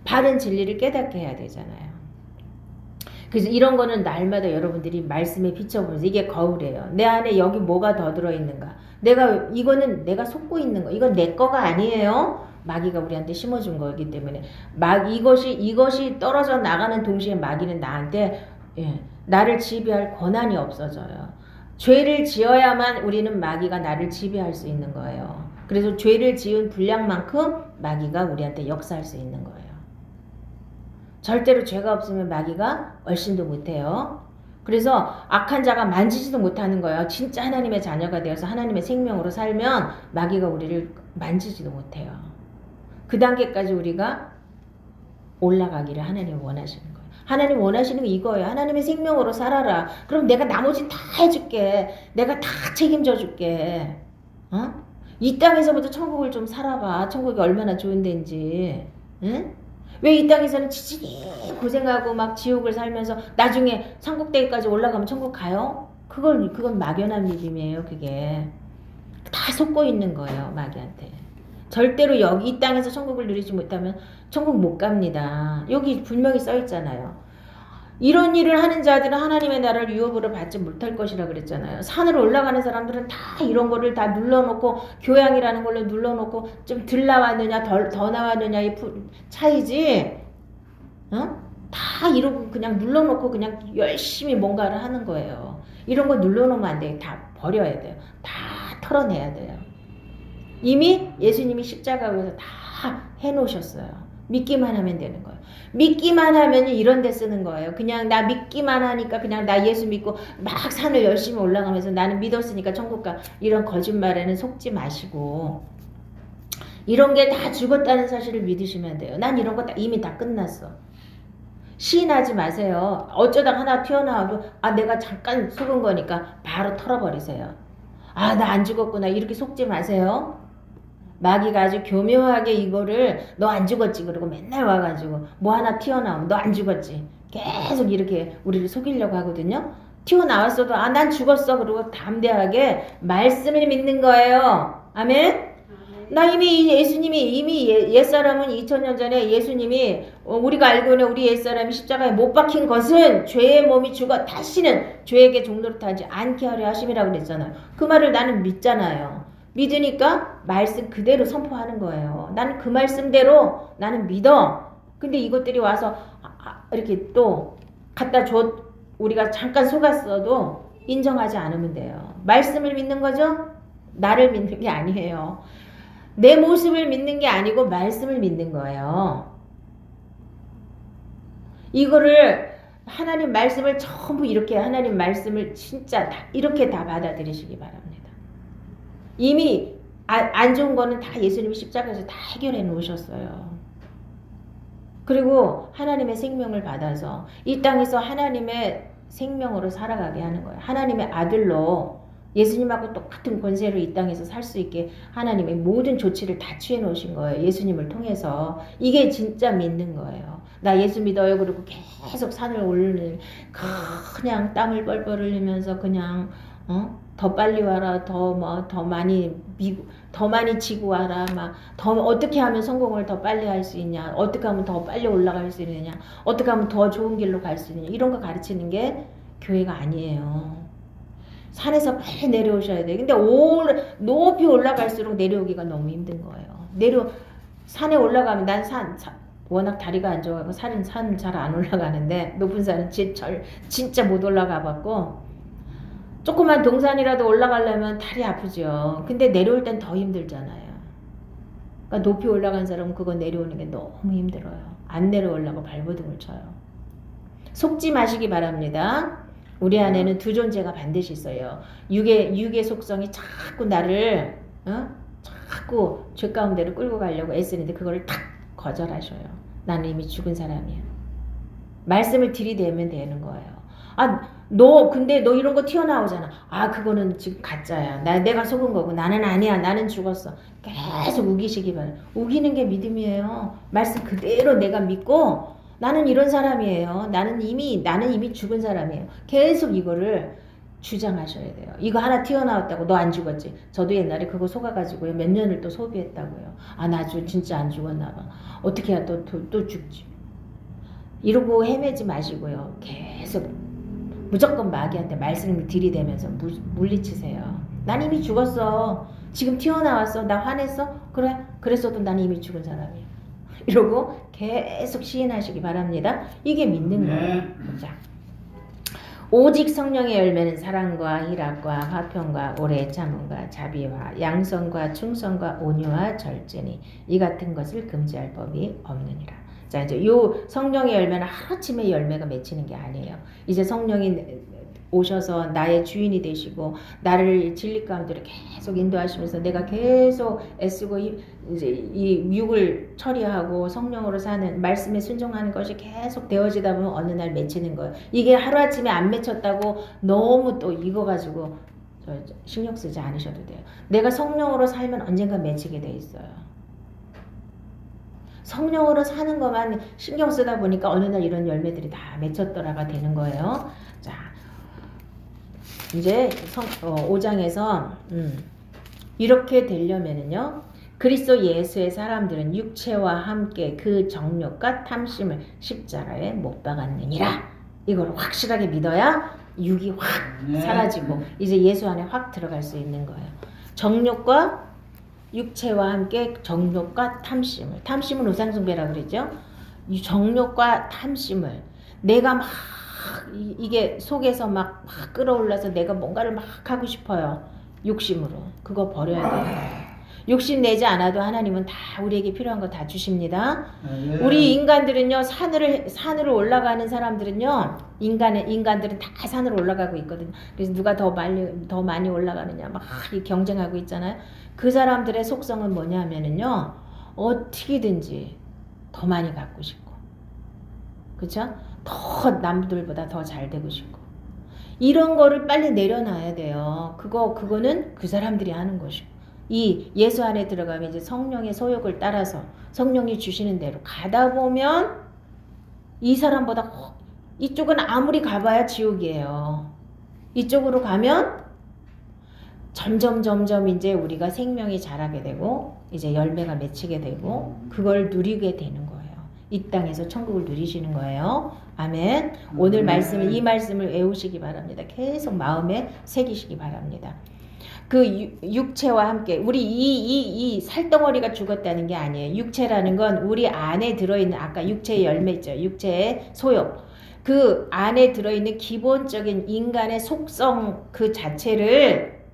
바른 진리를 깨닫게 해야 되잖아요. 그래서 이런 거는 날마다 여러분들이 말씀에 비춰보면서 이게 거울이에요. 내 안에 여기 뭐가 더 들어있는가. 이거는 내가 속고 있는 거. 이건 내 거가 아니에요. 마귀가 우리한테 심어준 거기 때문에 이것이 떨어져 나가는 동시에 마귀는 나한테 나를 지배할 권한이 없어져요. 죄를 지어야만 우리는 마귀가 나를 지배할 수 있는 거예요. 그래서 죄를 지은 분량만큼 마귀가 우리한테 역사할 수 있는 거예요. 절대로 죄가 없으면 마귀가 얼씬도 못해요. 그래서 악한 자가 만지지도 못하는 거예요. 진짜 하나님의 자녀가 되어서 하나님의 생명으로 살면 마귀가 우리를 만지지도 못해요. 그 단계까지 우리가 올라가기를 하나님이 원하시는 거예요. 하나님 원하시는 게 이거예요. 하나님의 생명으로 살아라. 그럼 내가 나머지 다 해줄게. 내가 다 책임져 줄게. 이 땅에서부터 천국을 좀 살아봐. 천국이 얼마나 좋은 데인지. 응? 왜 이 땅에서는 지지히 고생하고 막 지옥을 살면서 나중에 산꼭대기까지 올라가면 천국 가요? 그건 막연한 믿음이에요. 그게 다 속고 있는 거예요. 마귀한테. 절대로 이 땅에서 천국을 누리지 못하면 천국 못 갑니다. 여기 분명히 써 있잖아요. 이런 일을 하는 자들은 하나님의 나라를 유업으로 받지 못할 것이라 그랬잖아요. 산으로 올라가는 사람들은 다 이런 거를 다 눌러놓고 교양이라는 걸로 눌러놓고 좀 덜 나왔느냐 더 나왔느냐의 차이지. 어? 다 이러고 그냥 눌러놓고 그냥 열심히 뭔가를 하는 거예요. 이런 거 눌러놓으면 안 돼요. 다 버려야 돼요. 다 털어내야 돼요. 이미 예수님이 십자가 위에서 다 해놓으셨어요. 믿기만 하면 되는 거예요. 믿기만 하면 이런 데 쓰는 거예요. 그냥 나 믿기만 하니까 그냥 나 예수 믿고 막 산을 열심히 올라가면서 나는 믿었으니까 천국 가. 이런 거짓말에는 속지 마시고 이런 게 다 죽었다는 사실을 믿으시면 돼요. 난 이런 거 이미 다 끝났어. 시인하지 마세요. 어쩌다 하나 튀어나와도 내가 잠깐 속은 거니까 바로 털어버리세요. 나 안 죽었구나 이렇게 속지 마세요. 마귀가 아주 교묘하게 이거를 너 안 죽었지 그러고 맨날 와가지고 뭐 하나 튀어나오면 너 안 죽었지 계속 이렇게 우리를 속이려고 하거든요. 튀어나왔어도 난 죽었어 그러고 담대하게 말씀을 믿는 거예요. 아멘. 나 이미 예수님이 이미 옛사람은 2000년 전에 예수님이 우리가 알고 있는 우리 옛사람이 십자가에 못 박힌 것은 죄의 몸이 죽어 다시는 죄에게 종노릇하지 않게 하려 하심이라고 그랬잖아요. 그 말을 나는 믿잖아요. 믿으니까 말씀 그대로 선포하는 거예요. 나는 그 말씀대로 나는 믿어. 근데 이것들이 와서 이렇게 또 갖다 줘 우리가 잠깐 속았어도 인정하지 않으면 돼요. 말씀을 믿는 거죠? 나를 믿는 게 아니에요. 내 모습을 믿는 게 아니고 말씀을 믿는 거예요. 이거를 하나님 말씀을 전부 이렇게 하나님 말씀을 진짜 다 이렇게 다 받아들이시기 바랍니다. 이미 안 좋은 거는 다 예수님이 십자가에서 다 해결해 놓으셨어요. 그리고 하나님의 생명을 받아서 이 땅에서 하나님의 생명으로 살아가게 하는 거예요. 하나님의 아들로 예수님하고 똑같은 권세로 이 땅에서 살 수 있게 하나님의 모든 조치를 다 취해 놓으신 거예요. 예수님을 통해서. 이게 진짜 믿는 거예요. 나 예수 믿어요. 그리고 계속 산을 오르는 그냥 땀을 뻘뻘 흘리면서 그냥 더 빨리 와라. 더 많이 지고 와라. 더 어떻게 하면 성공을 더 빨리 할 수 있냐. 어떻게 하면 더 빨리 올라갈 수 있느냐. 어떻게 하면 더 좋은 길로 갈 수 있느냐. 이런 거 가르치는 게 교회가 아니에요. 산에서 빨리 내려오셔야 돼. 근데 높이 올라갈수록 내려오기가 너무 힘든 거예요. 산에 올라가면 난 워낙 다리가 안 좋아서 산은 잘 안 올라가는데 높은 산은 진짜 못 올라가 봤고 조그만 동산이라도 올라가려면 다리 아프죠. 근데 내려올 땐 더 힘들잖아요. 그러니까 높이 올라간 사람은 그거 내려오는 게 너무 힘들어요. 안 내려오려고 발버둥을 쳐요. 속지 마시기 바랍니다. 우리 안에는 두 존재가 반드시 있어요. 육의 속성이 자꾸 나를 자꾸 죄 가운데로 끌고 가려고 애쓰는데 그거를 탁 거절하셔요. 나는 이미 죽은 사람이야. 말씀을 들이대면 되는 거예요. 근데 너 이런 거 튀어나오잖아. 그거는 지금 가짜야. 내가 속은 거고 나는 아니야. 나는 죽었어. 계속 우기시기 바래요. 우기는 게 믿음이에요. 말씀 그대로 내가 믿고 나는 이런 사람이에요. 나는 이미 죽은 사람이에요. 계속 이거를 주장하셔야 돼요. 이거 하나 튀어나왔다고 너 안 죽었지? 저도 옛날에 그거 속아가지고요. 몇 년을 또 소비했다고요. 나 진짜 안 죽었나 봐. 어떻게 해야 또 죽지? 이러고 헤매지 마시고요. 계속 무조건 마귀한테 말씀을 들이대면서 물리치세요. 난 이미 죽었어. 지금 튀어나왔어. 나 화냈어? 그래? 그랬어도 난 이미 죽은 사람이야. 이러고 계속 시인하시기 바랍니다. 이게 믿는 거예요. 자, 오직 성령의 열매는 사랑과 희락과 화평과 오래 참음과 자비와 양선과 충성과 온유와 절제니 이 같은 것을 금지할 법이 없느니라. 자, 이제 요 성령의 열매는 하루아침에 열매가 맺히는 게 아니에요. 이제 성령이 오셔서 나의 주인이 되시고 나를 진리 가운데로 계속 인도하시면서 내가 계속 애쓰고 이제 이 육을 처리하고 성령으로 사는 말씀에 순종하는 것이 계속 되어지다 보면 어느 날 맺히는 거예요. 이게 하루아침에 안 맺혔다고 너무 또 이거 가지고 신경 쓰지 않으셔도 돼요. 내가 성령으로 살면 언젠가 맺히게 돼 있어요. 성령으로 사는 것만 신경 쓰다 보니까 어느 날 이런 열매들이 다 맺혔더라가 되는 거예요. 자, 이제 5장에서 이렇게 되려면은요. 그리스도 예수의 사람들은 육체와 함께 그 정욕과 탐심을 십자가에 못 박았느니라. 이걸 확실하게 믿어야 육이 확 사라지고 이제 예수 안에 확 들어갈 수 있는 거예요. 정욕과 육체와 함께 정욕과 탐심을. 탐심은 우상숭배라고 그러죠. 이 정욕과 탐심을 내가 막 이게 속에서 막 끌어올라서 내가 뭔가를 막 하고 싶어요. 욕심으로. 그거 버려야 돼요. 욕심 내지 않아도 하나님은 다 우리에게 필요한 거 다 주십니다. 우리 인간들은요, 산으로 올라가는 사람들은요, 인간들은 다 산으로 올라가고 있거든요. 그래서 누가 더 많이 올라가느냐 막 경쟁하고 있잖아요. 그 사람들의 속성은 뭐냐면은요, 어떻게든지 더 많이 갖고 싶고, 그쵸? 더 남들보다 더 잘 되고 싶고, 이런 거를 빨리 내려놔야 돼요. 그거는 그 사람들이 하는 것이고. 이 예수 안에 들어가면 이제 성령의 소욕을 따라서 성령이 주시는 대로 가다 보면 이 사람보다 이쪽은 아무리 가봐야 지옥이에요. 이쪽으로 가면 점점 이제 우리가 생명이 자라게 되고 이제 열매가 맺히게 되고 그걸 누리게 되는 거예요. 이 땅에서 천국을 누리시는 거예요. 아멘. 오늘 말씀은 이 말씀을 외우시기 바랍니다. 계속 마음에 새기시기 바랍니다. 그 육체와 함께 우리 이 살덩어리가 죽었다는 게 아니에요. 육체라는 건 우리 안에 들어있는 아까 육체의 열매 있죠. 육체의 소욕. 그 안에 들어있는 기본적인 인간의 속성 그 자체를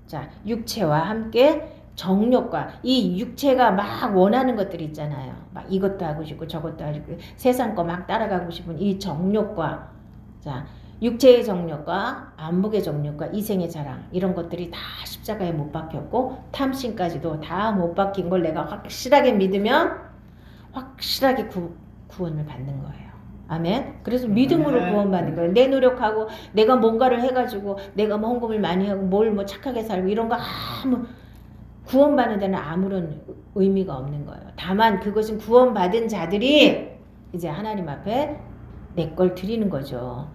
자 육체와 함께 정욕과 이 육체가 막 원하는 것들이 있잖아요. 막 이것도 하고 싶고 저것도 하고 싶고 세상 거 막 따라가고 싶은 이 정욕과 자 육체의 정욕과 안목의 정욕과 이생의 자랑 이런 것들이 다 십자가에 못 박혔고 탐심까지도 다 못 박힌 걸 내가 확실하게 믿으면 확실하게 구원을 받는 거예요. 아멘. 그래서 믿음으로 구원받는 거예요. 내 노력하고 내가 뭔가를 해가지고 내가 뭐 헌금을 많이 하고 뭘 뭐 착하게 살고 이런 거 아무 구원받는 데는 아무런 의미가 없는 거예요. 다만 그것은 구원받은 자들이 이제 하나님 앞에 내 걸 드리는 거죠.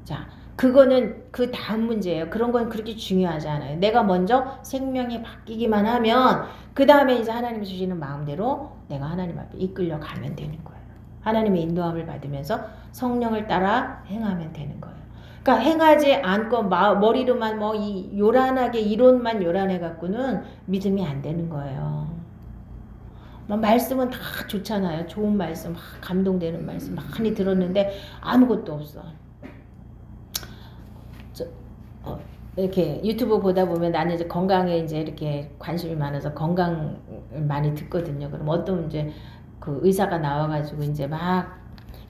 자, 그거는 그 다음 문제예요. 그런 건 그렇게 중요하지 않아요. 내가 먼저 생명이 바뀌기만 하면 그 다음에 이제 하나님이 주시는 마음대로 내가 하나님 앞에 이끌려 가면 되는 거예요. 하나님의 인도함을 받으면서 성령을 따라 행하면 되는 거예요. 그러니까 행하지 않고 머리로만 뭐 이 요란하게 이론만 요란해 갖고는 믿음이 안 되는 거예요. 말씀은 다 좋잖아요. 좋은 말씀, 감동되는 말씀 많이 들었는데 아무것도 없어. 이렇게 유튜브 보다 보면 나는 이제 건강에 이제 이렇게 관심이 많아서 건강을 많이 듣거든요. 그럼 어떤 이제 그 의사가 나와가지고 이제 막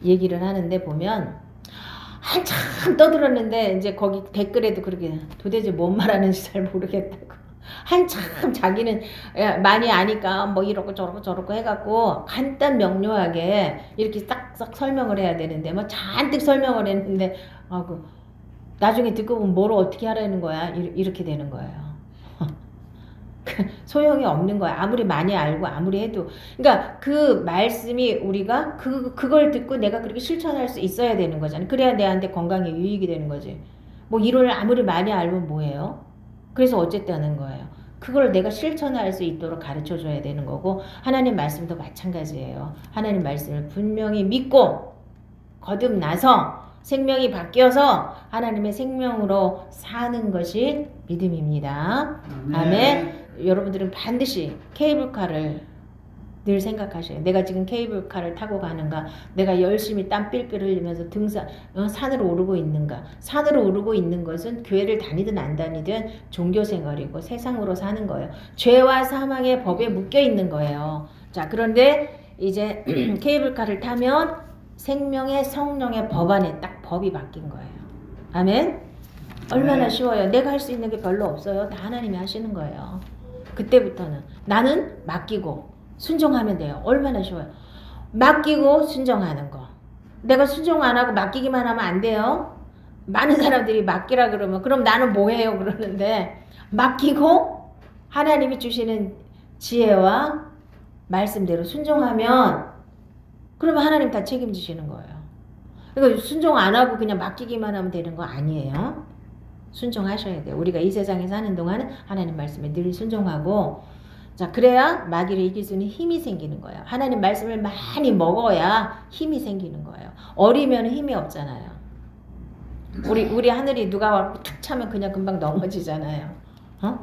얘기를 하는데 보면 한참 떠들었는데 이제 거기 댓글에도 그렇게 도대체 뭔 말하는지 잘 모르겠다고. 한참 자기는 많이 아니까 뭐 이러고 저러고 해갖고 간단 명료하게 이렇게 싹싹 설명을 해야 되는데 뭐 잔뜩 설명을 했는데 나중에 듣고 보면 뭘 어떻게 하라는 거야 이렇게 되는 거예요. 소용이 없는 거야. 아무리 많이 알고 아무리 해도. 그러니까 그 말씀이 우리가 그걸 듣고 내가 그렇게 실천할 수 있어야 되는 거잖아요. 그래야 내한테 건강에 유익이 되는 거지. 뭐 이론을 아무리 많이 알면 뭐예요? 그래서 어쨌든 하는 거예요. 그걸 내가 실천할 수 있도록 가르쳐 줘야 되는 거고 하나님 말씀도 마찬가지예요. 하나님 말씀을 분명히 믿고 거듭나서 생명이 바뀌어서 하나님의 생명으로 사는 것이 믿음입니다. 아멘. 여러분들은 반드시 케이블카를 늘 생각하셔요. 내가 지금 케이블카를 타고 가는가? 내가 열심히 땀 삘삘 흘리면서 산으로 오르고 있는가? 산으로 오르고 있는 것은 교회를 다니든 안 다니든 종교 생활이고 세상으로 사는 거예요. 죄와 사망의 법에 묶여 있는 거예요. 자, 그런데 이제 케이블카를 타면 생명의 성령의 법 안에 딱 법이 바뀐 거예요. 아멘? 얼마나 쉬워요. 내가 할 수 있는 게 별로 없어요. 다 하나님이 하시는 거예요. 그때부터는 나는 맡기고 순종하면 돼요. 얼마나 쉬워요. 맡기고 순종하는 거. 내가 순종 안 하고 맡기기만 하면 안 돼요. 많은 사람들이 맡기라 그러면 그럼 나는 뭐 해요? 그러는데 맡기고 하나님이 주시는 지혜와 말씀대로 순종하면 그러면 하나님 다 책임지시는 거예요. 그러니까 순종 안 하고 그냥 맡기기만 하면 되는 거 아니에요. 순종하셔야 돼요. 우리가 이 세상에 사는 동안은 하나님 말씀에 늘 순종하고 자 그래야 마귀를 이길 수 있는 힘이 생기는 거예요. 하나님 말씀을 많이 먹어야 힘이 생기는 거예요. 어리면 힘이 없잖아요. 우리 하늘이 누가 와서 툭 차면 그냥 금방 넘어지잖아요. 어?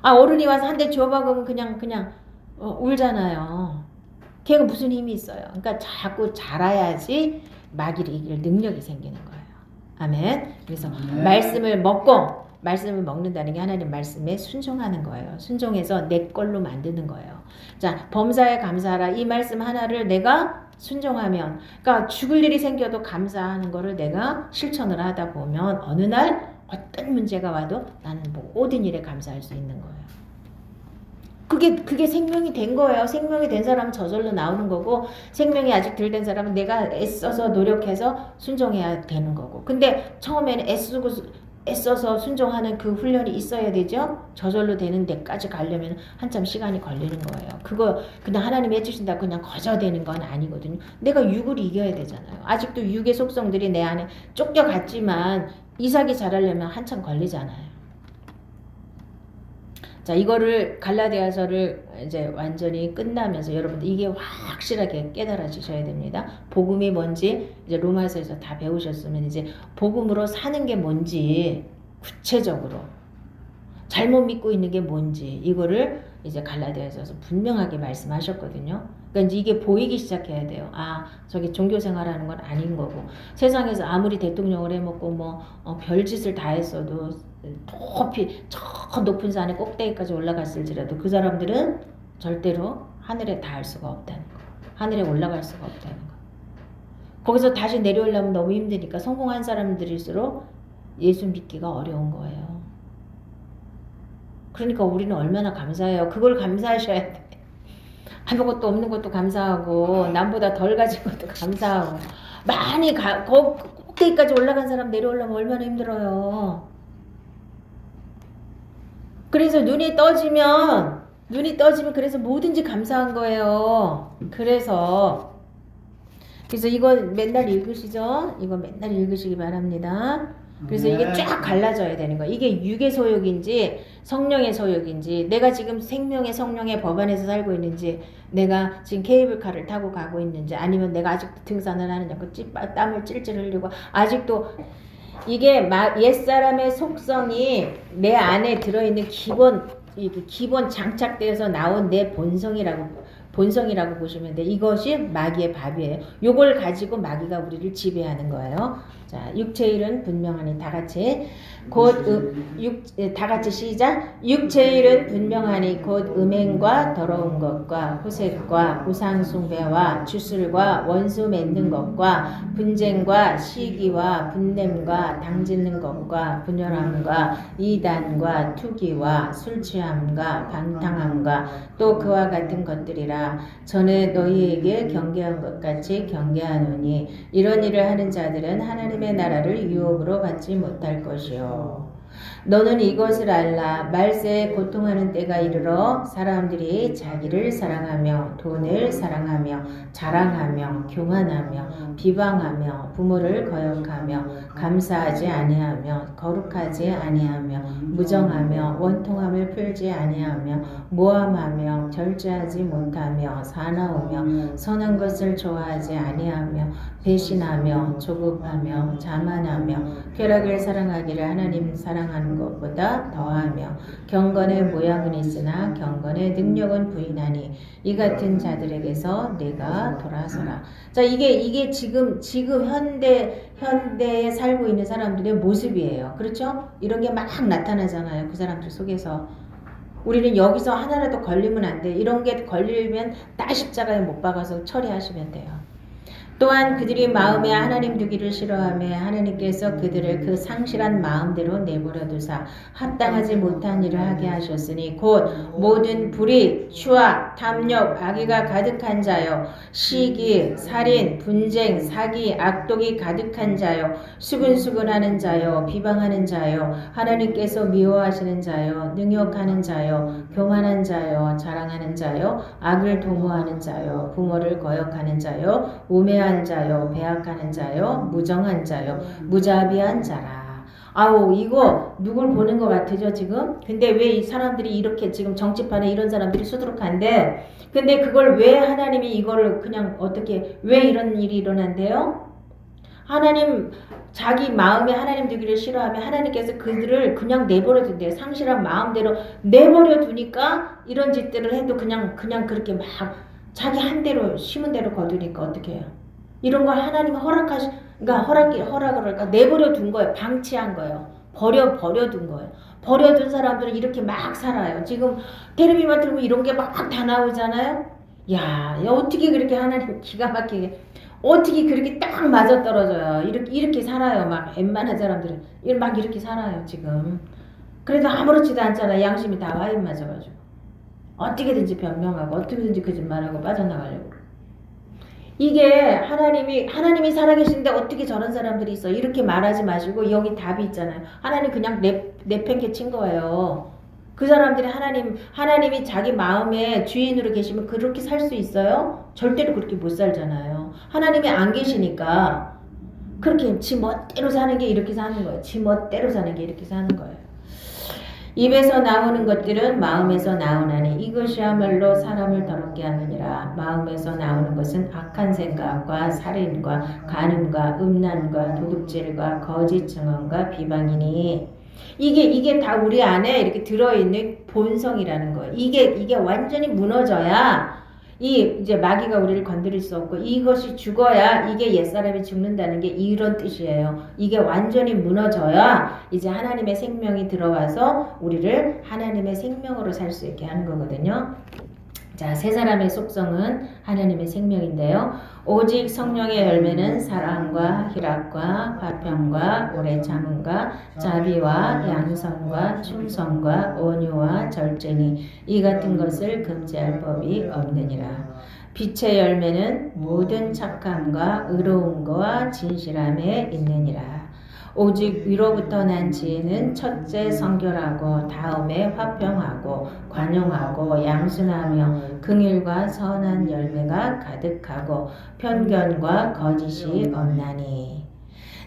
아, 어른이 와서 한 대 줘박으면 그냥 울잖아요. 걔가 무슨 힘이 있어요. 그러니까 자꾸 자라야지 마귀를 이길 능력이 생기는 거예요. 아멘. 그래서 말씀을 먹는다는 게 하나님 말씀에 순종하는 거예요. 순종해서 내 걸로 만드는 거예요. 자, 범사에 감사하라. 이 말씀 하나를 내가 순종하면, 그러니까 죽을 일이 생겨도 감사하는 거를 내가 실천을 하다 보면 어느 날 어떤 문제가 와도 나는 모든 일에 감사할 수 있는 거예요. 그게 생명이 된 거예요. 생명이 된 사람은 저절로 나오는 거고, 생명이 아직 덜 된 사람은 내가 애써서 노력해서 순종해야 되는 거고. 근데 처음에는 애써서 순종하는 그 훈련이 있어야 되죠. 저절로 되는 데까지 가려면 한참 시간이 걸리는 거예요. 그거 그냥 하나님이 해주신다고 그냥 거저되는 건 아니거든요. 내가 육을 이겨야 되잖아요. 아직도 육의 속성들이 내 안에 쫓겨갔지만 이삭이 자라려면 한참 걸리잖아요. 자, 이거를 갈라디아서를 이제 완전히 끝나면서 여러분들 이게 확실하게 깨달아지셔야 됩니다. 복음이 뭔지 이제 로마서에서 다 배우셨으면 이제 복음으로 사는 게 뭔지 구체적으로 잘못 믿고 있는 게 뭔지 이거를 이제 갈라디아서에서 분명하게 말씀하셨거든요. 그러니까 이제 이게 보이기 시작해야 돼요. 아, 저기 종교 생활하는 건 아닌 거고, 세상에서 아무리 대통령을 해먹고 별짓을 다 했어도 높이 저 높은 산의 꼭대기까지 올라갔을지라도 그 사람들은 절대로 하늘에 닿을 수가 없다는 거. 하늘에 올라갈 수가 없다는 거. 거기서 다시 내려오려면 너무 힘드니까 성공한 사람들일수록 예수 믿기가 어려운 거예요. 그러니까 우리는 얼마나 감사해요. 그걸 감사하셔야 돼. 아무것도 없는 것도 감사하고 남보다 덜 가진 것도 감사하고 많이 꼭대기까지 올라간 사람 내려오려면 얼마나 힘들어요. 그래서 눈이 떠지면 그래서 뭐든지 감사한 거예요. 그래서 이거 맨날 읽으시죠? 이거 맨날 읽으시기 바랍니다. 그래서 이게 쫙 갈라져야 되는 거야. 이게 육의 소욕인지 성령의 소욕인지, 내가 지금 생명의 성령의 법 안에서 살고 있는지, 내가 지금 케이블카를 타고 가고 있는지, 아니면 내가 아직도 등산을 하느냐, 땀을 찔찔 흘리고 아직도 이게 옛사람의 속성이 내 안에 들어있는 기본 장착되어서 나온 내 본성이라고 보시면 돼. 이것이 마귀의 밥이에요. 요걸 가지고 마귀가 우리를 지배하는 거예요. 자, 육체일은 분명하니 다 같이 다 같이 시작. 육체일은 분명하니 곧 음행과 더러운 것과 후색과 우상 숭배와 주술과 원수 맺는 것과 분쟁과 시기와 분냄과 당짓는 것과 분열함과 이단과 투기와 술 취함과 방탕함과 또 그와 같은 것들이라. 저는 너희에게 경계한 것 같이 경계하노니 이런 일을 하는 자들은 하나님의 나라를 유업으로 받지 못할 것이요. 너는 이것을 알라. 말세에 고통하는 때가 이르러 사람들이 자기를 사랑하며 돈을 사랑하며 자랑하며 교만하며 비방하며 부모를 거역하며 감사하지 아니하며 거룩하지 아니하며 무정하며 원통함을 풀지 아니하며 모함하며 절제하지 못하며 사나우며 선한 것을 좋아하지 아니하며 배신하며 조급하며 자만하며 쾌락을 사랑하기를 하나님 사랑하는 것보다 더하며 경건의 모양은 있으나 경건의 능력은 부인하니 이 같은 자들에게서 내가 돌아서라. 자, 이게 지금 현대에 살고 있는 사람들의 모습이에요. 그렇죠? 이런 게 막 나타나잖아요. 그 사람들 속에서. 우리는 여기서 하나라도 걸리면 안 돼. 이런 게 걸리면 다 십자가에 못 박아서 처리하시면 돼요. 또한 그들이 마음에 하나님 두기를 싫어하며 하나님께서 그들을 그 상실한 마음대로 내버려 두사 합당하지 못한 일을 하게 하셨으니 곧 모든 불의, 추악, 탐욕, 악의가 가득한 자요 시기, 살인, 분쟁, 사기, 악독이 가득한 자요 수근수근하는 자요 비방하는 자요 하나님께서 미워하시는 자요 능욕하는 자요 교만한 자요 자랑하는 자요 악을 도모하는 자요 부모를 거역하는 자요 우매한 자요 배악하는 자요 무정한 자요 무자비한 자라. 아우, 이거 누굴 보는 것 같으죠 지금? 근데 왜 이 사람들이 이렇게 지금 정치판에 이런 사람들이 수두룩한데, 근데 그걸 왜 하나님이 이거를 그냥 어떻게 왜 이런 일이 일어난대요? 하나님 자기 마음에 하나님 되기를 싫어하면 하나님께서 그들을 그냥 내버려 둔대요. 상실한 마음대로 내버려 두니까 이런 짓들을 해도 그냥 그렇게 막 자기 한 대로 심은 대로 거두니까 어떻게 해요? 이런 걸 하나님이 그러니까 허락을 할까 내버려 둔 거예요. 방치한 거예요. 버려둔 거예요. 버려둔 사람들은 이렇게 막 살아요. 지금 텔레비만 틀면 이런 게 막 다 나오잖아요. 야, 어떻게 그렇게 하나님 기가 막히게 어떻게 그렇게 딱 맞아 떨어져요. 이렇게 살아요. 막 웬만한 사람들은 막 이렇게 살아요 지금. 그래도 아무렇지도 않잖아. 양심이 다 와인 맞아가지고 어떻게든지 변명하고 어떻게든지 거짓말하고 빠져나가려고. 이게 하나님이 살아계신데 어떻게 저런 사람들이 있어? 이렇게 말하지 마시고 여기 답이 있잖아요. 하나님 그냥 내팽개친 거예요. 그 사람들이 하나님이 자기 마음의 주인으로 계시면 그렇게 살 수 있어요? 절대로 그렇게 못 살잖아요. 하나님이 안 계시니까 그렇게 지 멋대로 사는 게 이렇게 사는 거예요. 지 멋대로 사는 게 이렇게 사는 거예요. 입에서 나오는 것들은 마음에서 나오나니 이것이야말로 사람을 더럽게 하느니라. 마음에서 나오는 것은 악한 생각과 살인과 간음과 음란과 도둑질과 거짓 증언과 비방이니 이게 다 우리 안에 이렇게 들어있는 본성이라는 거예요. 이게 완전히 무너져야 이제 마귀가 우리를 건드릴 수 없고 이것이 죽어야 이게 옛사람이 죽는다는 게 이런 뜻이에요. 이게 완전히 무너져야 이제 하나님의 생명이 들어와서 우리를 하나님의 생명으로 살 수 있게 하는 거거든요. 자, 세 사람의 속성은 하나님의 생명인데요. 오직 성령의 열매는 사랑과 희락과 화평과 오래 참음과 자비와 양선과 충성과 온유와 절제니 이 같은 것을 금지할 법이 없느니라. 빛의 열매는 모든 착함과 의로움과 진실함에 있느니라. 오직 위로부터 난 지혜는 첫째 성결하고 다음에 화평하고 관용하고 양순하며 긍휼과 선한 열매가 가득하고 편견과 거짓이 없나니.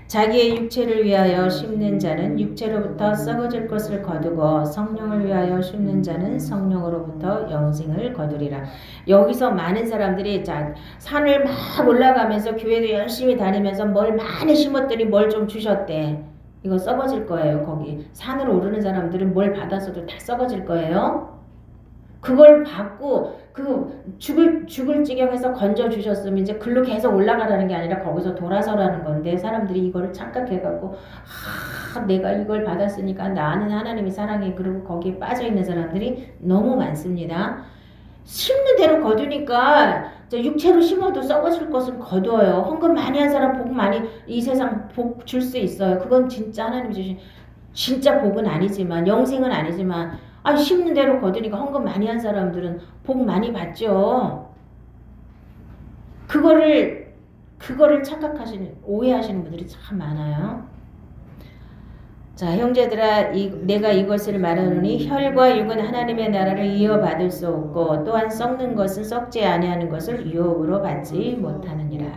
자기의 육체를 위하여 심는 자는 육체로부터 썩어질 것을 거두고 성령을 위하여 심는 자는 성령으로부터 영생을 거두리라. 여기서 많은 사람들이 자 산을 막 올라가면서 교회도 열심히 다니면서 뭘 많이 심었더니 뭘 좀 주셨대. 이거 썩어질 거예요. 거기 산으로 오르는 사람들은 뭘 받았어도 다 썩어질 거예요. 그걸 받고 죽을 지경에서 건져 주셨으면 이제 글로 계속 올라가라는 게 아니라 거기서 돌아서라는 건데 사람들이 이거를 착각해갖고 내가 이걸 받았으니까 나는 하나님이 사랑해 그러고 거기에 빠져 있는 사람들이 너무 많습니다. 심는 대로 거두니까 육체로 심어도 썩어질 것은 거두어요. 헌금 많이 한 사람 복 많이 이 세상 복 줄 수 있어요. 그건 진짜 하나님이 주신 진짜 복은 아니지만 영생은 아니지만 심는 대로 거두니까 헌금 많이 한 사람들은 복 많이 받죠. 그거를 오해하시는 분들이 참 많아요. 자, 형제들아 내가 이것을 말하노니 혈과 육은 하나님의 나라를 이어받을 수 없고 또한 썩는 것은 썩지 아니하는 것을 유업으로 받지 못하느니라.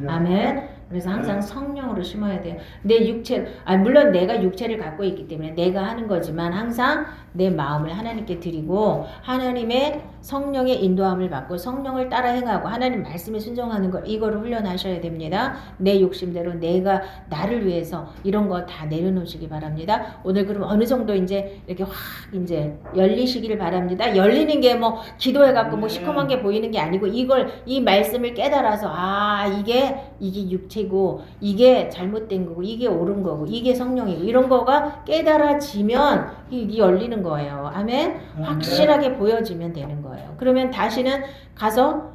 아멘. 그래서 항상 성령으로 심어야 돼요. 내 육체, 물론 내가 육체를 갖고 있기 때문에 내가 하는 거지만 항상 내 마음을 하나님께 드리고 하나님의 성령의 인도함을 받고 성령을 따라 행하고 하나님 말씀에 순종하는 걸 이거를 훈련하셔야 됩니다. 내 욕심대로 내가 나를 위해서 이런 거 다 내려놓으시기 바랍니다. 오늘 그럼 어느 정도 이제 이렇게 확 이제 열리시기를 바랍니다. 열리는 게 뭐 기도해갖고 뭐 시커먼 게 보이는 게 아니고 이 말씀을 깨달아서 이게 육체고 이게 잘못된 거고 이게 옳은 거고 이게 성령이고 이런 거가 깨달아지면 이게 열리는 거예요. 아멘. 확실하게 보여지면 되는 거예요. 그러면 다시는 가서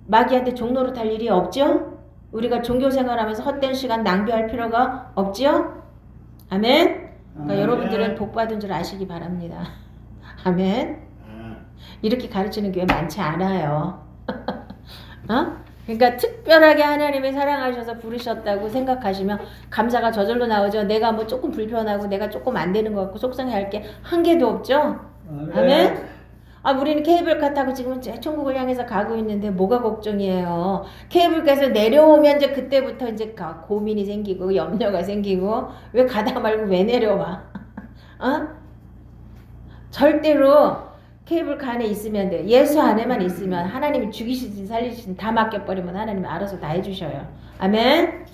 마귀한테 종로로 탈 일이 없죠? 우리가 종교 생활하면서 헛된 시간 낭비할 필요가 없지요? 아멘. 그러니까 여러분들은 복 받은 줄 아시기 바랍니다. 아멘. 이렇게 가르치는 교회 많지 않아요. 그러니까 특별하게 하나님이 사랑하셔서 부르셨다고 생각하시면 감사가 저절로 나오죠. 내가 뭐 조금 불편하고 내가 조금 안 되는 것 같고 속상해할 게 한 개도 없죠. 아멘. 우리는 케이블카 타고 지금 천국을 향해서 가고 있는데 뭐가 걱정이에요. 케이블카에서 내려오면 이제 그때부터 이제 고민이 생기고 염려가 생기고 왜 가다 말고 왜 내려와? 절대로 케이블카 안에 있으면 돼. 예수 안에만 있으면 하나님이 죽이시든 살리시든 다 맡겨버리면 하나님이 알아서 다 해주셔요. 아멘.